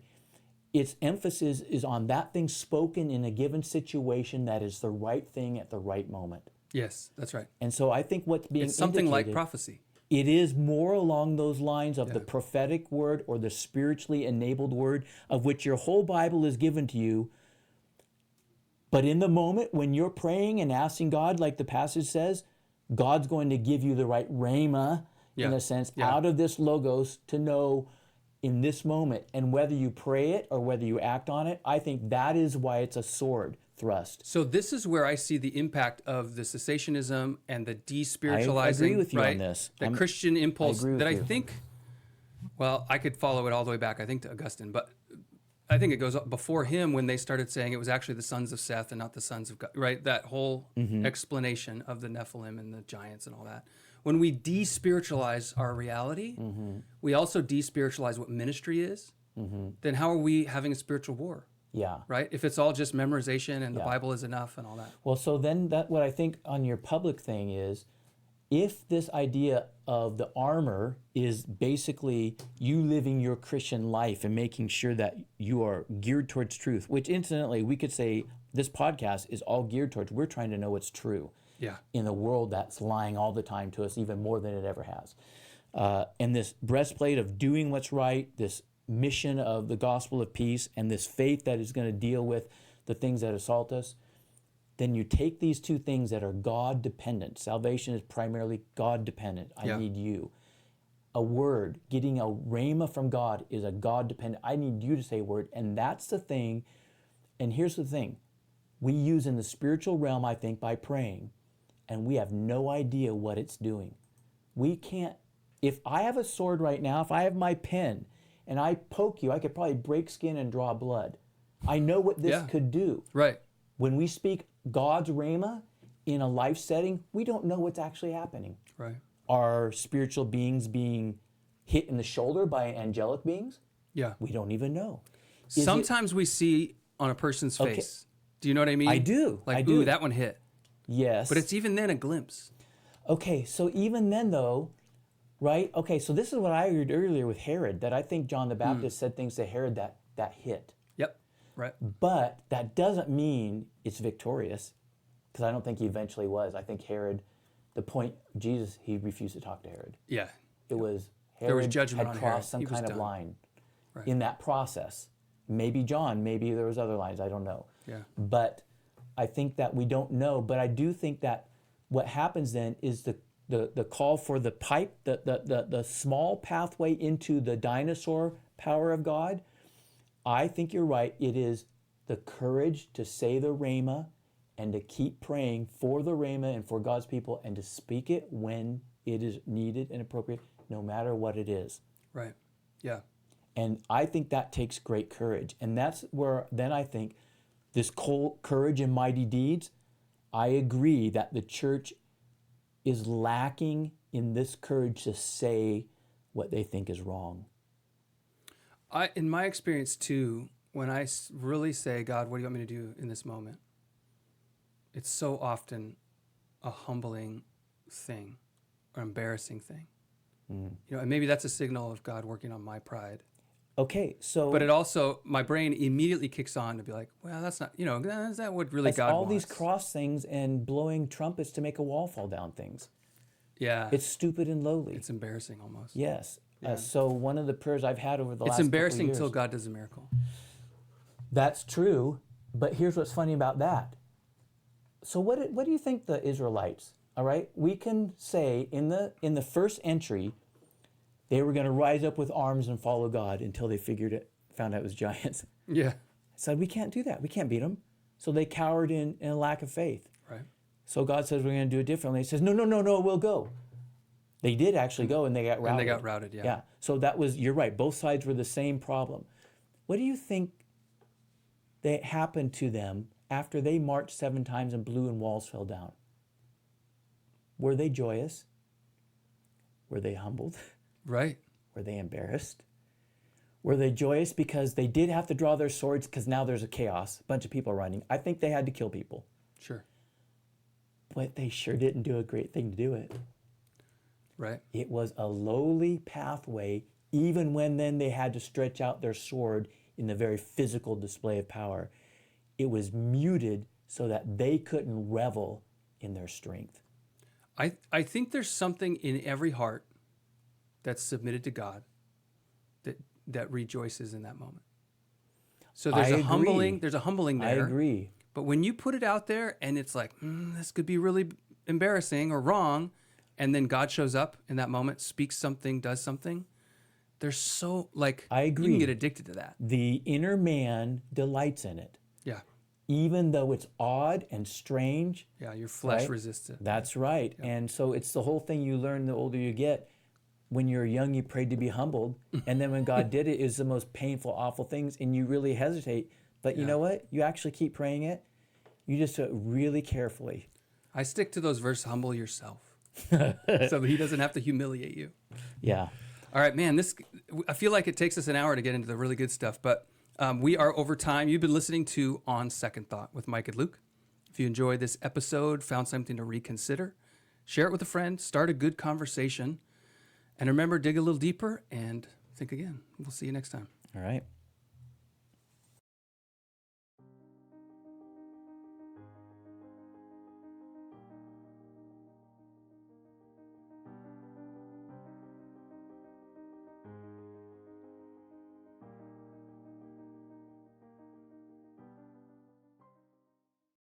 its emphasis is on that thing spoken in a given situation that is the right thing at the right moment. Yes, that's right. And so I think what's being It's something like indicated, prophecy. it is more along those lines of the prophetic word or the spiritually enabled word, of which your whole Bible is given to you. But in the moment when you're praying and asking God, like the passage says, God's going to give you the right rhema, in a sense, out of this logos to know in this moment. And whether you pray it or whether you act on it, I think that is why it's a sword thrust. So this is where I see the impact of the cessationism and the despiritualizing. I agree with you right? on this. The Christian impulse with that I you. think, well, I could follow it all the way back, I think, to Augustine, but I think it goes up before him when they started saying it was actually the sons of Seth and not the sons of God, right? That whole explanation of the Nephilim and the giants and all that. When we despiritualize our reality, we also despiritualize what ministry is. Then how are we having a spiritual war? Yeah. Right? If it's all just memorization and the Bible is enough and all that. Well, so then that what I think on your public thing is, if this idea of the armor is basically you living your Christian life and making sure that you are geared towards truth, which incidentally, we could say this podcast is all geared towards, we're trying to know what's true in a world that's lying all the time to us, even more than it ever has. And this breastplate of doing what's right, this mission of the gospel of peace, and this faith that is going to deal with the things that assault us, then you take these two things that are God dependent. Salvation is primarily God dependent. I need you. A word, getting a rhema from God is a God dependent. I need you to say a word. And that's the thing. And here's the thing. We use in the spiritual realm, I think, by praying, and we have no idea what it's doing. We can't, if I have a sword right now, if I have my pen and I poke you, I could probably break skin and draw blood. I know what this could do. Right. When we speak God's rhema in a life setting, we don't know what's actually happening. Right. Are spiritual beings being hit in the shoulder by angelic beings? Yeah. We don't even know. Sometimes we see on a person's face. Do you know what I mean? I do. Like, I do. ooh, that one hit. Yes. But it's even then a glimpse. Okay, so even then though, right? Okay, so this is what I heard earlier with Herod, that I think John the Baptist said things to Herod that hit. Yep. Right. But that doesn't mean it's victorious, because I don't think he eventually was. I think Herod, the point of Jesus, he refused to talk to Herod. Yeah. It was There was Herod judgment had on crossed Herod. some kind of done. line Right. in that process. Maybe John, maybe there was other lines, I don't know. Yeah. But I think that we don't know. But I do think that what happens then is the call for the pipe, the small pathway into the dinosaur power of God. I think you're right. It is the courage to say the rhema and to keep praying for the rhema and for God's people and to speak it when it is needed and appropriate, no matter what it is. Right. Yeah. And I think that takes great courage. And that's where then I think this courage and mighty deeds, I agree that the church is lacking in this courage to say what they think is wrong. In my experience too, when I really say, God, what do you want me to do in this moment? It's so often a humbling thing, or embarrassing thing. You know, and maybe that's a signal of God working on my pride. Okay, so But it also, my brain immediately kicks on to be like, well, that's not, is that what really it's God all wants? these cross things and blowing trumpets to make a wall fall down things. Yeah. It's stupid and lowly. It's embarrassing almost. Yes. So one of the prayers I've had over the last It's couple embarrassing years, until God does a miracle. That's true, but here's what's funny about that. So what do you think the Israelites, all right? We can say in the first entry, they were going to rise up with arms and follow God until they found out it was giants. Yeah. Said, we can't do that. We can't beat them. So they cowered in a lack of faith. Right. So God says, we're going to do it differently. He says, no, we'll go. They did actually go and they got routed. And they got routed, yeah. Yeah. So you're right. Both sides were the same problem. What do you think that happened to them after they marched 7 times and blew and walls fell down? Were they joyous? Were they humbled? Right. Were they embarrassed? Were they joyous because they did have to draw their swords because now there's a chaos, a bunch of people running? I think they had to kill people. Sure. But they sure didn't do a great thing to do it. Right. It was a lowly pathway, even when then they had to stretch out their sword in the very physical display of power. It was muted so that they couldn't revel in their strength. I think there's something in every heart that's submitted to God that rejoices in that moment. So there's I a agree. humbling there. I agree. But when you put it out there and it's like, this could be really embarrassing or wrong, and then God shows up in that moment, speaks something, does something, there's so, like, I agree. you can get addicted to that. The inner man delights in it, Yeah. even though it's odd and strange. Yeah, your flesh Right? resists it. That's right. Yeah. And so it's the whole thing you learn the older you get. When you're young, you prayed to be humbled. And then when God did it, it's the most painful, awful things. And you really hesitate. But you know what? You actually keep praying it. You just do it really carefully. I stick to those verses, humble yourself. So he doesn't have to humiliate you. Yeah. All right, man, I feel like it takes us an hour to get into the really good stuff, but we are over time. You've been listening to On Second Thought with Mike and Luke. If you enjoyed this episode, found something to reconsider, share it with a friend, start a good conversation, and remember, dig a little deeper and think again. We'll see you next time. All right.